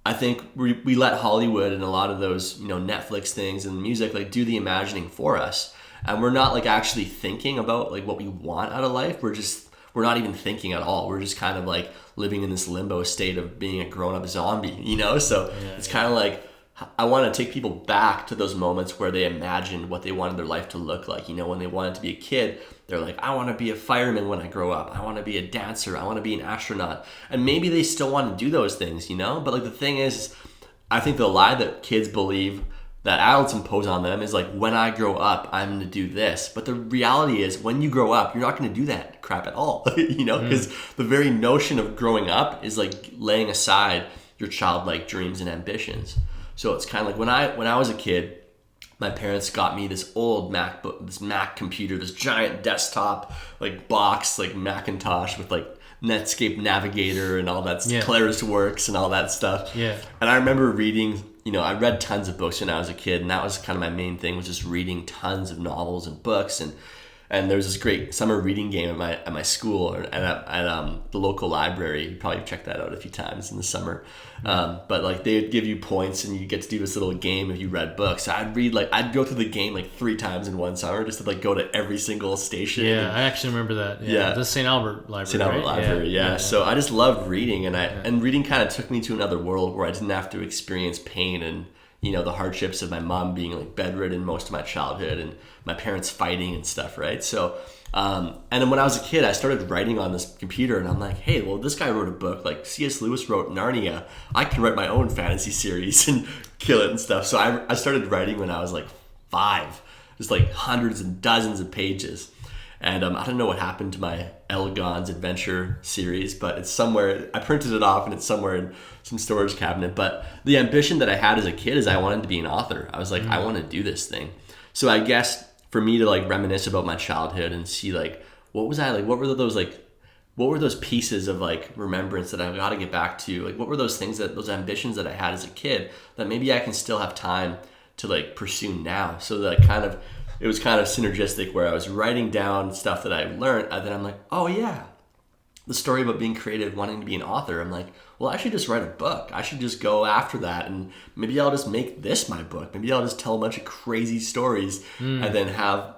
I think we let Hollywood and a lot of those Netflix things and music like do the imagining for us, and we're not like actually thinking about like what we want out of life. We're not even thinking at all. We're just kind of like living in this limbo state of being a grown-up zombie, so it's kind of like I want to take people back to those moments where they imagined what they wanted their life to look like. When they wanted to be a kid, they're like, I want to be a fireman when I grow up. I want to be a dancer. I want to be an astronaut. And maybe they still want to do those things, But like the thing is, I think the lie that kids believe that adults impose on them is like, when I grow up, I'm going to do this. But the reality is, when you grow up, you're not going to do that crap at all, because the very notion of growing up is like laying aside your childlike dreams and ambitions. So it's kind of like when I was a kid, my parents got me this old MacBook, this Mac computer, this giant desktop like box, like Macintosh with like Netscape Navigator and all that, ClarisWorks and all that stuff. Yeah. And I remember reading, I read tons of books when I was a kid, and that was kind of my main thing, was just reading tons of novels and books. And there's this great summer reading game at my school, and at the local library. You probably checked that out a few times in the summer. But like they'd give you points, and you get to do this little game if you read books. So I'd go through the game like 3 times in one summer, just to like go to every single station. Yeah, I actually remember that. Yeah, the St. Albert Library. St. Albert Library. Yeah. So I just loved reading, and reading kind of took me to another world where I didn't have to experience pain and the hardships of my mom being like bedridden most of my childhood and my parents fighting and stuff, right? So, and then when I was a kid, I started writing on this computer, and I'm like, hey, well, this guy wrote a book, like C.S. Lewis wrote Narnia. I can write my own fantasy series and kill it and stuff. So I started writing when I was like 5, just like hundreds and dozens of pages. And I don't know what happened to my Elgon's Adventure series, but it's somewhere. I printed it off, and it's somewhere in some storage cabinet. But the ambition that I had as a kid is I wanted to be an author. I was like, I want to do this thing. So I guess for me to like reminisce about my childhood and see like, what was I like? What were those pieces of like remembrance that I've got to get back to? Like, what were those things, those ambitions that I had as a kid that maybe I can still have time to like pursue now? So that it was kind of synergistic, where I was writing down stuff that I learned, and then I'm like, oh yeah, the story about being creative, wanting to be an author. I'm like, well, I should just write a book. I should just go after that, and maybe I'll just make this my book. Maybe I'll just tell a bunch of crazy stories and then have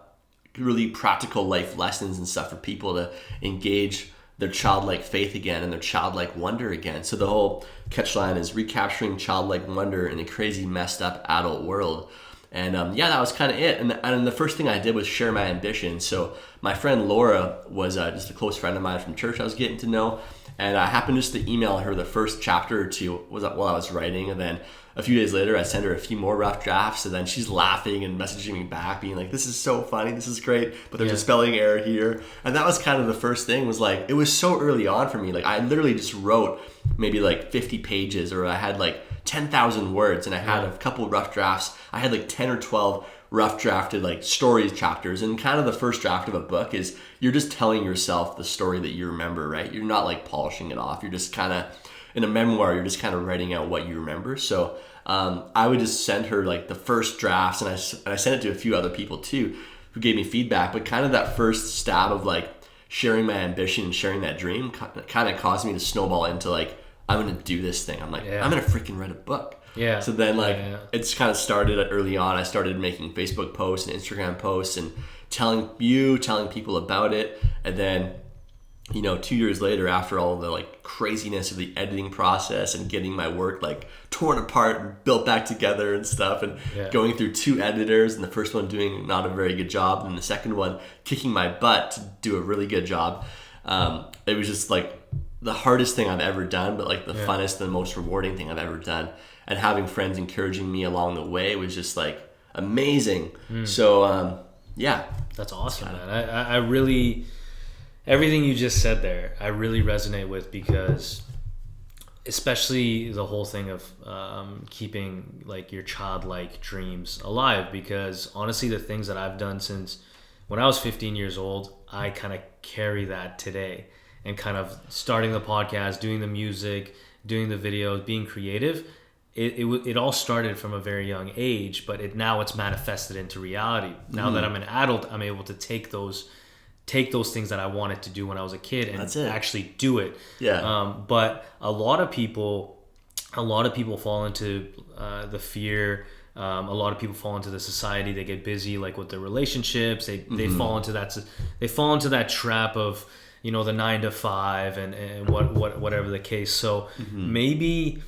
really practical life lessons and stuff for people to engage their childlike faith again and their childlike wonder again. So the whole catchline is recapturing childlike wonder in a crazy, messed up adult world. And that was kind of it. And the first thing I did was share my ambition. So my friend Laura was just a close friend of mine from church I was getting to know. And I happened just to email her the first chapter or two while I was writing. And then a few days later, I sent her a few more rough drafts. And then she's laughing and messaging me back, being like, this is so funny. This is great. But there's a spelling error here. And that was kind of the first thing, was like, it was so early on for me. Like, I literally just wrote maybe like 50 pages, or I had like 10,000 words, and I had a couple rough drafts. I had like 10 or 12 rough drafted like stories chapters. And kind of the first draft of a book is you're just telling yourself the story that you remember, right? You're not like polishing it off. You're just kind of, in a memoir, you're just kind of writing out what you remember. So I would just send her like the first drafts, and I sent it to a few other people too who gave me feedback. But kind of that first stab of like sharing my ambition and sharing that dream kind of caused me to snowball into like, I'm going to do this thing. I'm like, I'm going to freaking write a book. Yeah. So then it's kind of started early on. I started making Facebook posts and Instagram posts and telling people about it. And then, 2 years later, after all the like craziness of the editing process and getting my work like torn apart and built back together and stuff, and going through 2 editors, and the first one doing not a very good job, and the second one kicking my butt to do a really good job. It was just like the hardest thing I've ever done, but like the funnest and the most rewarding thing I've ever done. And having friends encouraging me along the way was just like amazing. So that's awesome, man. I really, everything you just said there, I really resonate with, because especially the whole thing of keeping like your childlike dreams alive, because honestly, the things that I've done since when I was 15 years old, I kind of carry that today. And kind of starting the podcast, doing the music, doing the videos, being creative, it all started from a very young age, but now it's manifested into reality. Now that I'm an adult, I'm able to take those things that I wanted to do when I was a kid and actually do it. But a lot of people fall into the fear. A lot of people fall into the society. They get busy like with their relationships. They fall into that trap of the 9 to 5 and whatever the case. So maybe,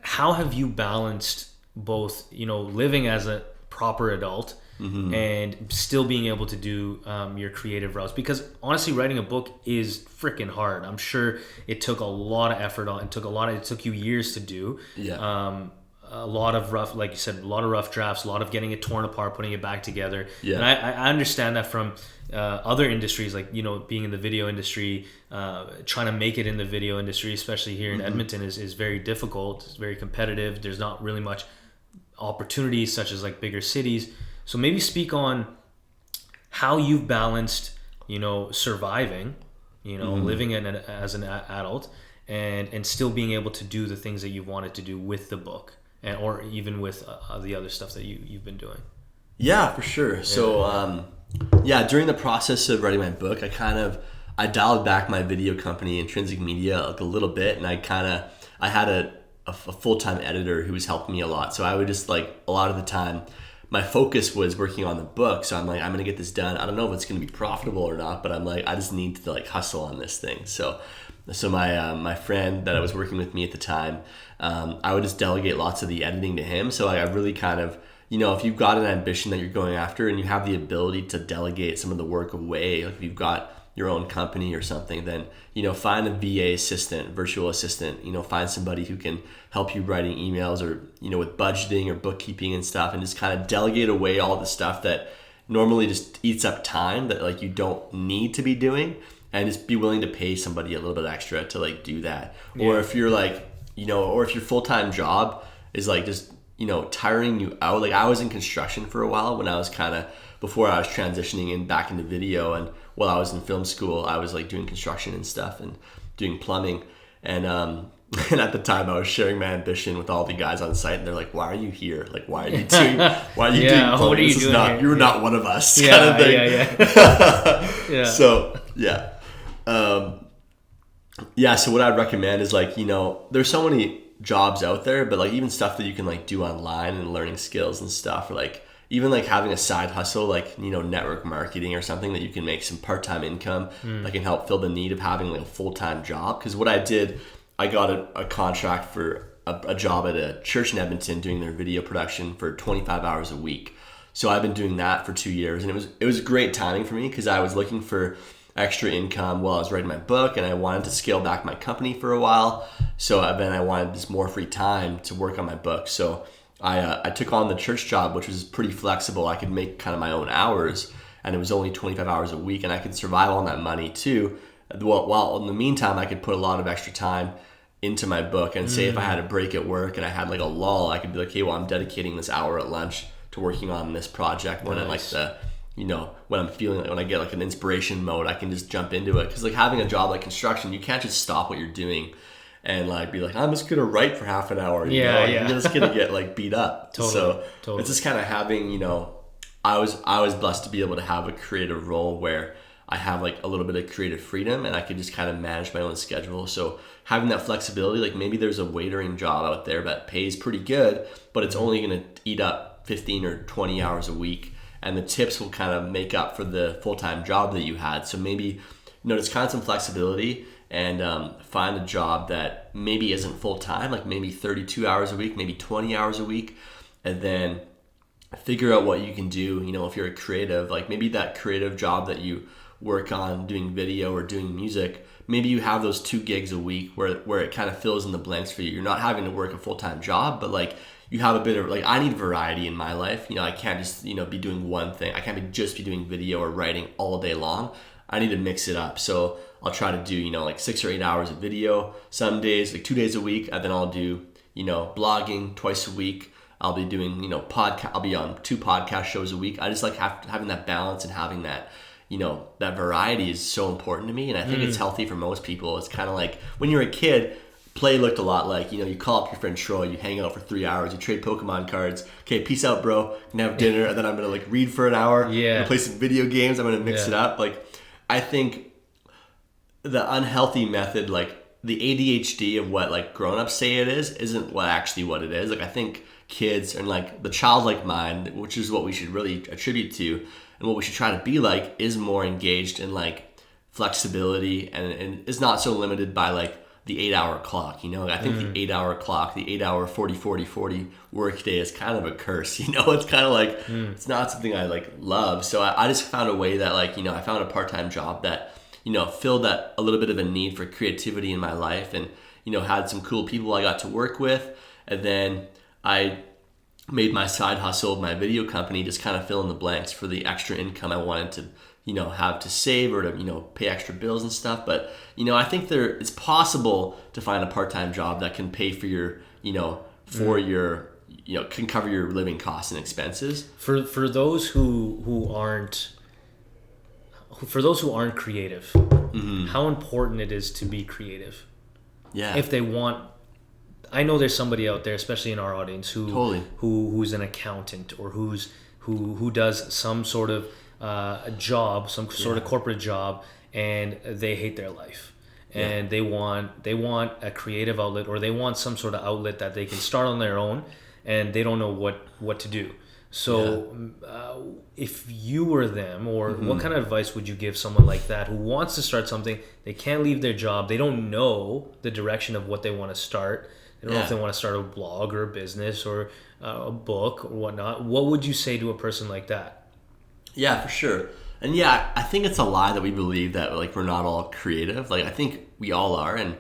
how have you balanced both, living as a proper adult and still being able to do your creative routes? Because honestly, writing a book is freaking hard. I'm sure it took a lot of effort it took you years to do. a lot of rough, like you said, a lot of rough drafts, a lot of getting it torn apart, putting it back together. Yeah. And I understand that from other industries, like, you know, being in the video industry, trying to make it in the video industry, especially here in Edmonton, is very difficult. It's very competitive. There's not really much opportunities such as like bigger cities. So maybe speak on how you've balanced, you know, surviving, you know, living as an adult, and still being able to do the things that you've wanted to do with the book, and or even with the other stuff that you've been doing. Yeah, for sure. Yeah. So during the process of writing my book, I dialed back my video company, Intrinsic Media, like a little bit, and I had a full-time editor who was helping me a lot. So I would just, like, a lot of the time, my focus was working on the book. So I'm like, I'm going to get this done. I don't know if it's going to be profitable or not, but I'm like, I just need to, like, hustle on this thing. So my friend that I was working with me at the time, I would just delegate lots of the editing to him. So I really kind of, you know, if you've got an ambition that you're going after and you have the ability to delegate some of the work away, like if you've got your own company or something, then, you know, find a VA assistant, virtual assistant, you know, find somebody who can help you writing emails or, you know, with budgeting or bookkeeping and stuff, and just kind of delegate away all the stuff that normally just eats up time that, like, you don't need to be doing, and just be willing to pay somebody a little bit extra to, like, do that. Yeah. Or if you're like, you know, or if your full-time job is, like, just, you know, tiring you out. Like, I was in construction for a while when I was before I was transitioning back into video, and while I was in film school, I was, like, doing construction and stuff and doing plumbing, and at the time I was sharing my ambition with all the guys on site, and they're like, "Why are you here? Like, why are you doing plumbing? What are you doing here? You're not one of us." Yeah, kind of thing. Yeah. So so what I'd recommend is, like, you know, there's so many jobs out there, but, like, even stuff that you can, like, do online and learning skills and stuff, or, like, even, like, having a side hustle, like, you know, network marketing or something that you can make some part-time income that can help fill the need of having, like, a full-time job. Because what I did, I got a contract for a job at a church in Edmonton doing their video production for 25 hours a week. So I've been doing that for 2 years, and it was great timing for me because I was looking for extra income while I was writing my book, and I wanted to scale back my company for a while. So then I wanted just more free time to work on my book. So I took on the church job, which was pretty flexible. I could make kind of my own hours, and it was only 25 hours a week, and I could survive on that money too. While in the meantime, I could put a lot of extra time into my book, and say if I had a break at work and I had, like, a lull, I could be like, hey, well, I'm dedicating this hour at lunch to working on this project when I'm, like, you know, when I'm feeling like, when I get, like, an inspiration mode, I can just jump into it. Because, like, having a job like construction, you can't just stop what you're doing and, like, be like, I'm just gonna write for half an hour. You know? You're just gonna get, like, beat up. Totally. It's just kind of having, you know, I was blessed to be able to have a creative role where I have, like, a little bit of creative freedom, and I could just kind of manage my own schedule. So having that flexibility, like, maybe there's a waitering job out there that pays pretty good, but it's only gonna eat up 15 or 20 hours a week, and the tips will kind of make up for the full-time job that you had. So maybe, you know, just kind of some flexibility, and find a job that maybe isn't full-time, like maybe 32 hours a week, maybe 20 hours a week, and then figure out what you can do. You know, if you're a creative, like maybe that creative job that you work on doing video or doing music, maybe you have those 2 gigs a week where it kind of fills in the blanks for you. You're not having to work a full-time job, but, like, you have a bit of, like, I need variety in my life. You know, I can't just, you know, be doing one thing. I can't just be doing video or writing all day long. I need to mix it up. So I'll try to do, you know, like 6 or 8 hours of video some days, like 2 days a week, and then I'll do, you know, blogging twice a week. I'll be doing, you know, I'll be on 2 podcast shows a week. I just like having that balance, and having that, you know, that variety is so important to me, and I think it's healthy for most people. It's kind of like when you're a kid, play looked a lot like, you know, you call up your friend Troy, you hang out for 3 hours, you trade Pokemon cards. Okay, peace out, bro. I'm gonna have dinner, and then I'm gonna, like, read for an hour. I'm gonna play some video games. I'm gonna mix it up. Like, I think the unhealthy method, like the ADHD of what, like, grown-ups say it is, isn't what it is. Like, I think kids, and, like, the childlike mind, which is what we should really attribute to, and what we should try to be like, is more engaged in, like, flexibility, and is not so limited by, like, the 8-hour clock. You know, I think the 8-hour clock, the 8-hour 40 work day is kind of a curse. You know, it's kind of like, it's not something I, like, love. So I just found a way that, like, you know, I found a part-time job that, you know, filled that a little bit of a need for creativity in my life, and, you know, had some cool people I got to work with, and then I made my side hustle, my video company, just kind of fill in the blanks for the extra income I wanted to, have to save or to, pay extra bills and stuff. But, I think it's possible to find a part-time job that can pay for your, can cover your living costs and expenses. For those who aren't creative, how important it is to be creative. Yeah. If they want, I know there's somebody out there, especially in our audience, who's an accountant or who does some sort of job, some sort of corporate job, and they hate their life, and they want a creative outlet, or they want some sort of outlet that they can start on their own, and they don't know what to do. So if you were them, or what kind of advice would you give someone like that who wants to start something, they can't leave their job, they don't know the direction of what they want to start, they don't know if they want to start a blog or a business or a book or whatnot. What would you say to a person like that? Yeah, for sure. And I think it's a lie that we believe that like we're not all creative. Like I think we all are, and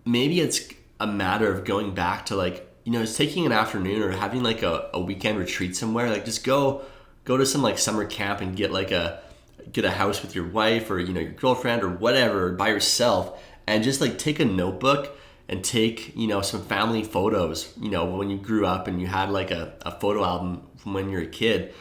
maybe it's a matter of going back to like, just taking an afternoon or having like a weekend retreat somewhere. Like just go to some like summer camp and get a house with your wife or your girlfriend or whatever, by yourself, and just like take a notebook and take some family photos, when you grew up and you had like a photo album from when you were a kid,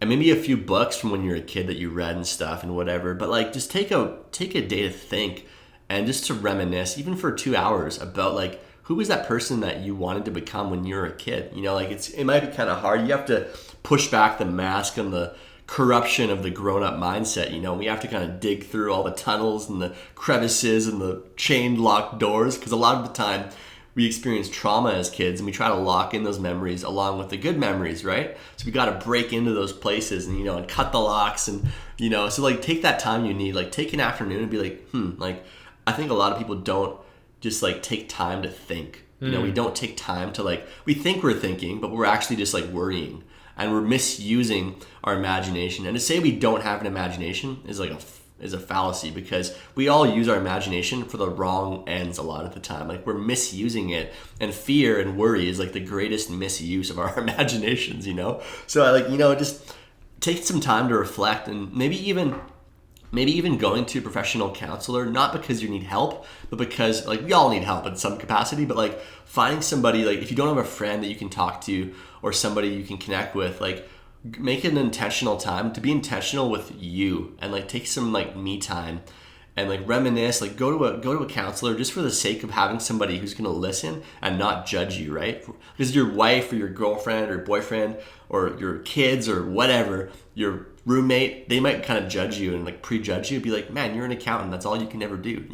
and maybe a few books from when you were a kid that you read and stuff and whatever. But like just take a day to think and just to reminisce, even for 2 hours, about like, who was that person that you wanted to become when you were a kid? Like it might be kind of hard. You have to push back the mask and the corruption of the grown-up mindset. We have to kind of dig through all the tunnels and the crevices and the chain locked doors, because a lot of the time we experience trauma as kids and we try to lock in those memories along with the good memories, right? So we got to break into those places and and cut the locks, and so like take that time you need, like take an afternoon and be like, like I think a lot of people don't just like take time to think. We don't take time to like, we think we're thinking, but we're actually just like worrying, and we're misusing our imagination. And to say we don't have an imagination is like a fallacy, because we all use our imagination for the wrong ends a lot of the time. Like we're misusing it, and fear and worry is like the greatest misuse of our imaginations. So I like, just take some time to reflect, and maybe even going to a professional counselor, not because you need help, but because like we all need help in some capacity, but like finding somebody, like if you don't have a friend that you can talk to or somebody you can connect with, like make an intentional time to be intentional with you, and like take some like me time and like reminisce, like go to a counselor just for the sake of having somebody who's going to listen and not judge you, right? Because your wife or your girlfriend or boyfriend or your kids or whatever, your roommate, they might kind of judge you and like prejudge you, be like, man, you're an accountant, that's all you can ever do,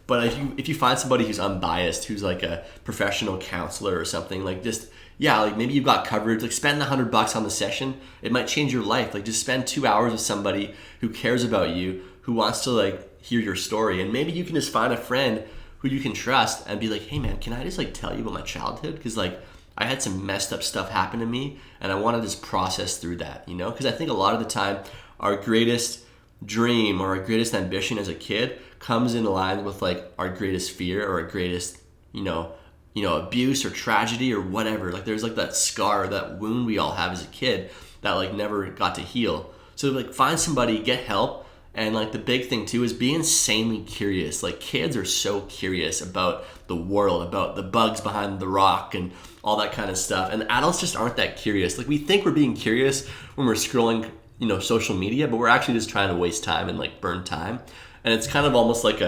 But if you find somebody who's unbiased, who's like a professional counselor or something, like just like maybe you've got coverage, like spend $100 on the session, it might change your life. Like just spend 2 hours with somebody who cares about you, who wants to like hear your story. And maybe you can just find a friend who you can trust and be like, hey man, can I just like tell you about my childhood? Because like I had some messed up stuff happen to me, and I want to just process through that, because I think a lot of the time our greatest dream or our greatest ambition as a kid comes in line with like our greatest fear or our greatest, abuse or tragedy or whatever. Like there's like that scar, that wound we all have as a kid that like never got to heal. So like find somebody, get help. And like the big thing too is be insanely curious. Like kids are so curious about the world, about the bugs behind the rock and all that kind of stuff. And adults just aren't that curious. Like we think we're being curious when we're scrolling, social media, but we're actually just trying to waste time and like burn time. And it's kind of almost like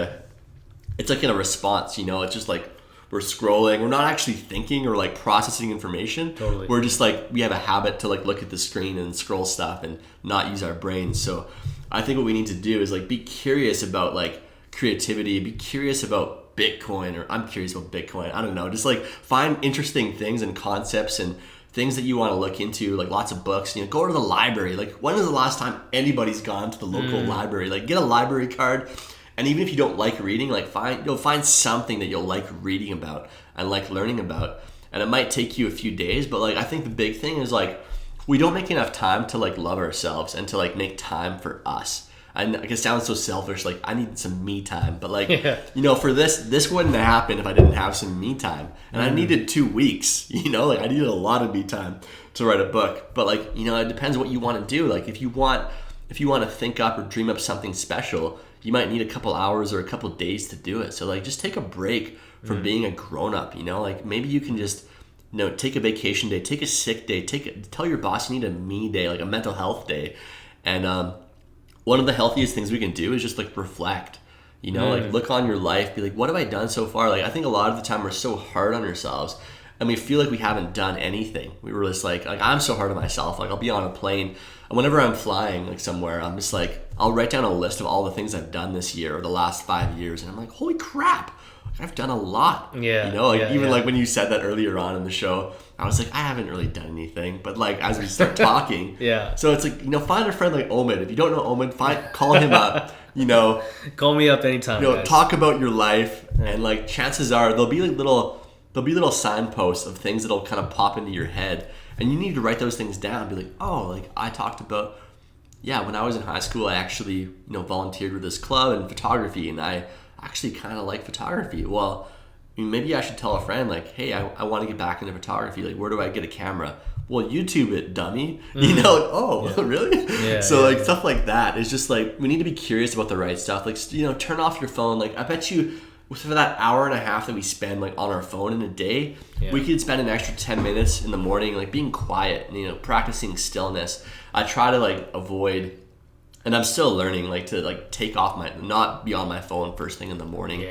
it's like in a response, it's just like we're scrolling. We're not actually thinking or like processing information. Totally. We're just like, we have a habit to like look at the screen and scroll stuff and not use our brains. So I think what we need to do is like be curious about like creativity, be curious about Bitcoin, or I'm curious about Bitcoin. I don't know. Just like find interesting things and concepts and things that you want to look into, like lots of books. Go to the library. Like when is the last time anybody's gone to the local library? Like get a library card. And even if you don't like reading, like you'll find something that you'll like reading about and like learning about. And it might take you a few days, but like I think the big thing is like we don't make enough time to like love ourselves and to like make time for us. I guess it sounds so selfish, like I need some me time, but like, you know, for this wouldn't happen if I didn't have some me time, and I needed 2 weeks, you know, like I needed a lot of me time to write a book. But like, you know, it depends what you want to do. Like if you want to think up or dream up something special, you might need a couple hours or a couple days to do it. So like, just take a break from being a grown-up, you know, like maybe you can just, you know, take a vacation day, take a sick day, tell your boss you need a me day, like a mental health day. And one of the healthiest things we can do is just like reflect, you know, like look on your life, be like, what have I done so far? Like I think a lot of the time we're so hard on ourselves and we feel like we haven't done anything. We were just like I'm so hard on myself. Like I'll be on a plane and whenever I'm flying like somewhere, I'm just like, I'll write down a list of all the things I've done this year or the last 5 years. And I'm like, holy crap, I've done a lot. Yeah. You know, like like when you said that earlier on in the show, I was like, I haven't really done anything. But like as we start talking, so it's like, you know, find a friend like Omid. If you don't know Omid, call him up. You know, call me up anytime. You know, guys. Talk about your life, and like chances are there'll be little signposts of things that'll kind of pop into your head, and you need to write those things down. Be like, oh, like I talked about, when I was in high school, I actually, you know, volunteered with this club in photography, and I actually kind of like photography. Well, I mean, maybe I should tell a friend like, hey, I want to get back into photography. Like, where do I get a camera? Well, YouTube it, dummy. You know, like, oh, really? So stuff like that is just like, we need to be curious about the right stuff. Like, you know, turn off your phone. Like, I bet you for that hour and a half that we spend like on our phone in a day, we could spend an extra 10 minutes in the morning, like being quiet, and, you know, practicing stillness. I try to like avoid, and I'm still learning, like to like take off not be on my phone first thing in the morning.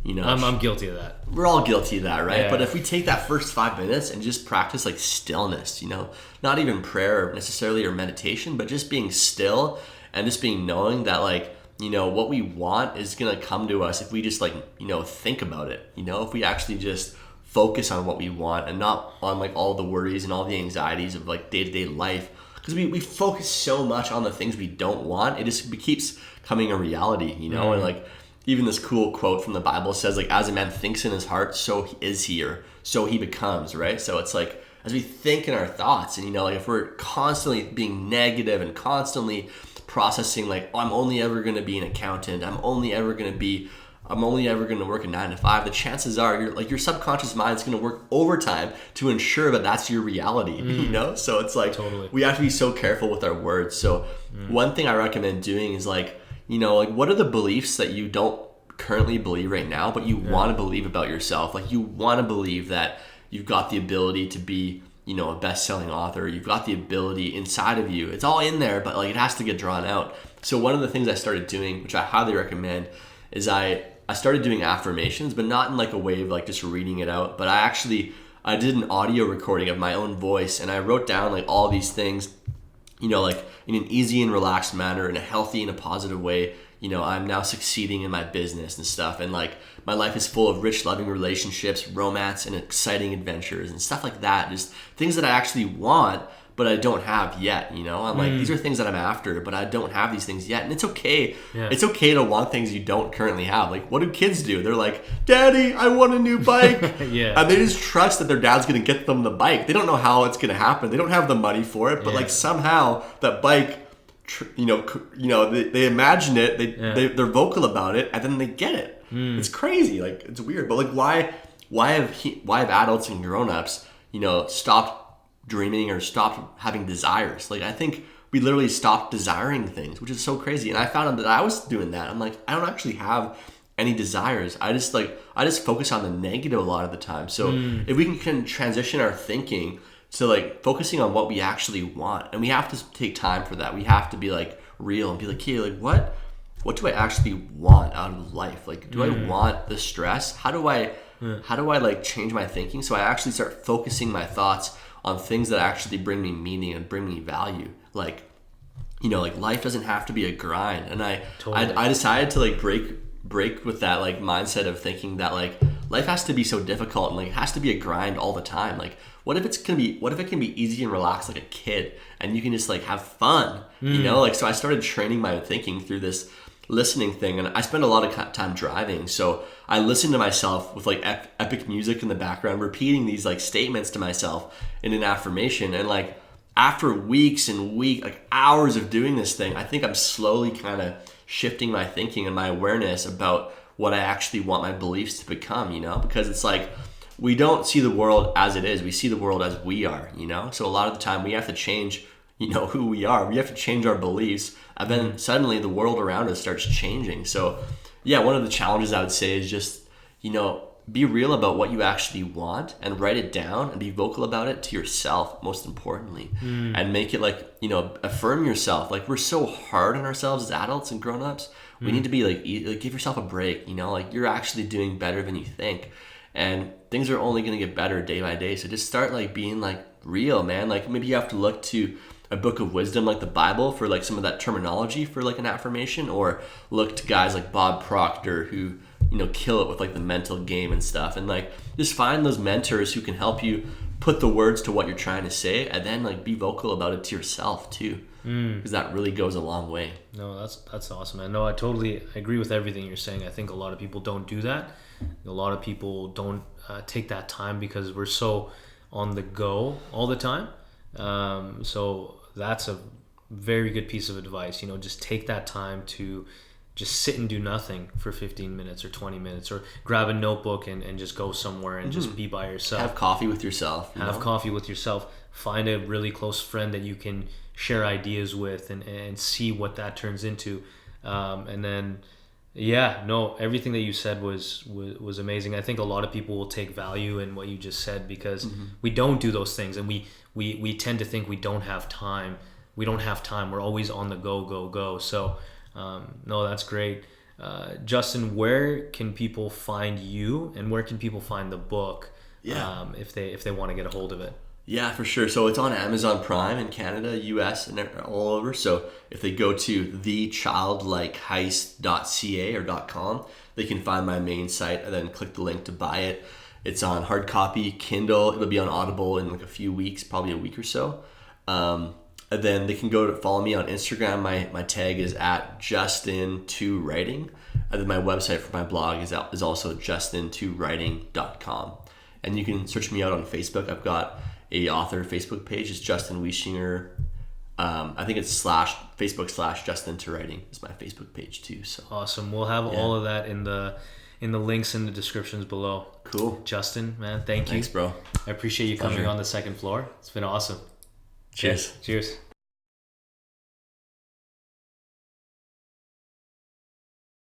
You know, I'm guilty of that. We're all guilty of that, right? But if we take that first 5 minutes and just practice like stillness, you know, not even prayer necessarily or meditation, but just being still and just being knowing that like, you know, what we want is going to come to us if we just like, you know, think about it. You know, if we actually just focus on what we want and not on like all the worries and all the anxieties of like day-to-day life. Because we focus so much on the things we don't want, it keeps coming a reality, you know? And like, even this cool quote from the Bible says like, as a man thinks in his heart, so is he, or so he becomes, right? So it's like, as we think in our thoughts, and you know, like if we're constantly being negative and constantly processing like, oh, I'm only ever going to be an accountant, I'm only ever going to work a 9 to 5, the chances are your subconscious mind is going to work overtime to ensure that that's your reality, you know? So it's like, we have to be so careful with our words. So one thing I recommend doing is like, you know, like what are the beliefs that you don't currently believe right now, but you want to believe about yourself? Like you want to believe that you've got the ability to be, you know, a best-selling author. You've got the ability inside of you. It's all in there, but like it has to get drawn out. So one of the things I started doing, which I highly recommend, is I started doing affirmations, but not in like a way of like just reading it out, but I did an audio recording of my own voice, and I wrote down like all these things, you know, like in an easy and relaxed manner, in a healthy and a positive way. You know, I'm now succeeding in my business and stuff, and like my life is full of rich, loving relationships, romance, and exciting adventures and stuff like that. Just things that I actually want, but I don't have yet, you know? I'm like, these are things that I'm after, but I don't have these things yet. And it's okay. It's okay to want things you don't currently have. Like, what do kids do? They're like, Daddy, I want a new bike. And they just trust that their dad's going to get them the bike. They don't know how it's going to happen. They don't have the money for it, but like somehow that bike, you know, they imagine it, they're vocal about it, and then they get it. It's crazy. Like, it's weird. But like, why have adults and grown-ups, you know, stopped dreaming or stopped having desires? Like, I think we literally stopped desiring things, which is so crazy. And I found out that I was doing that. I'm like, I don't actually have any desires. I just focus on the negative a lot of the time. So if we can transition our thinking to like focusing on what we actually want, and we have to take time for that. We have to be like real and be like, okay, like what do I actually want out of life? Like, do I want the stress? How do I like change my thinking so I actually start focusing my thoughts on things that actually bring me meaning and bring me value? Like, you know, like life doesn't have to be a grind. And I decided to like break with that like mindset of thinking that like life has to be so difficult and like it has to be a grind all the time. Like, what if it can be easy and relaxed like a kid, and you can just like have fun, you know? Like, so I started training my thinking through this listening thing, and I spend a lot of time driving, so I listen to myself with like epic music in the background, repeating these like statements to myself in an affirmation. And like, after weeks and like hours of doing this thing, I think I'm slowly kind of shifting my thinking and my awareness about what I actually want my beliefs to become, because it's like, we don't see the world as it is. We see the world as we are, So a lot of the time we have to change, who we are. We have to change our beliefs. And then suddenly the world around us starts changing. So yeah, one of the challenges I would say is just, be real about what you actually want and write it down and be vocal about it to yourself, most importantly. And make it like, affirm yourself. Like, we're so hard on ourselves as adults and grown-ups. We need to be like, give yourself a break, like you're actually doing better than you think. And things are only going to get better day by day. So just start like being like real, man. Like, maybe you have to look to a book of wisdom like the Bible for like some of that terminology for like an affirmation, or look to guys like Bob Proctor who, kill it with like the mental game and stuff. And like, just find those mentors who can help you put the words to what you're trying to say, and then like be vocal about it to yourself too, because that really goes a long way. No, that's awesome, man. No, I totally agree with everything you're saying. I think a lot of people don't do that. A lot of people don't take that time because we're so on the go all the time. So that's a very good piece of advice. Just take that time to just sit and do nothing for 15 minutes or 20 minutes, or grab a notebook and just go somewhere and just be by yourself. Have coffee with yourself. Coffee with yourself. Find a really close friend that you can share ideas with and see what that turns into. And then, everything that you said was amazing. I think a lot of people will take value in what you just said, because we don't do those things, and we tend to think we don't have time. We don't have time. We're always on the go. So, no, that's great. Justin, where can people find you, and where can people find the book if they want to get a hold of it? Yeah, for sure. So it's on Amazon Prime in Canada, US, and all over. So if they go to thechildlikeheist.ca or .com, they can find my main site and then click the link to buy it. It's on hard copy, Kindle. It'll be on Audible in like a few weeks, probably a week or so. And then they can go to follow me on Instagram. My tag is at Justin2Writing. And then my website for my blog is also Justin2Writing.com. And you can search me out on Facebook. I've got a author Facebook page. It's Justin Weisinger. I think it's Facebook/Justin2Writing is my Facebook page too. So awesome. We'll have all of that in the links in the descriptions below. Cool. Justin, man, thank you. Thanks, bro. I appreciate you coming on the second floor. It's been awesome. Cheers. Cheers.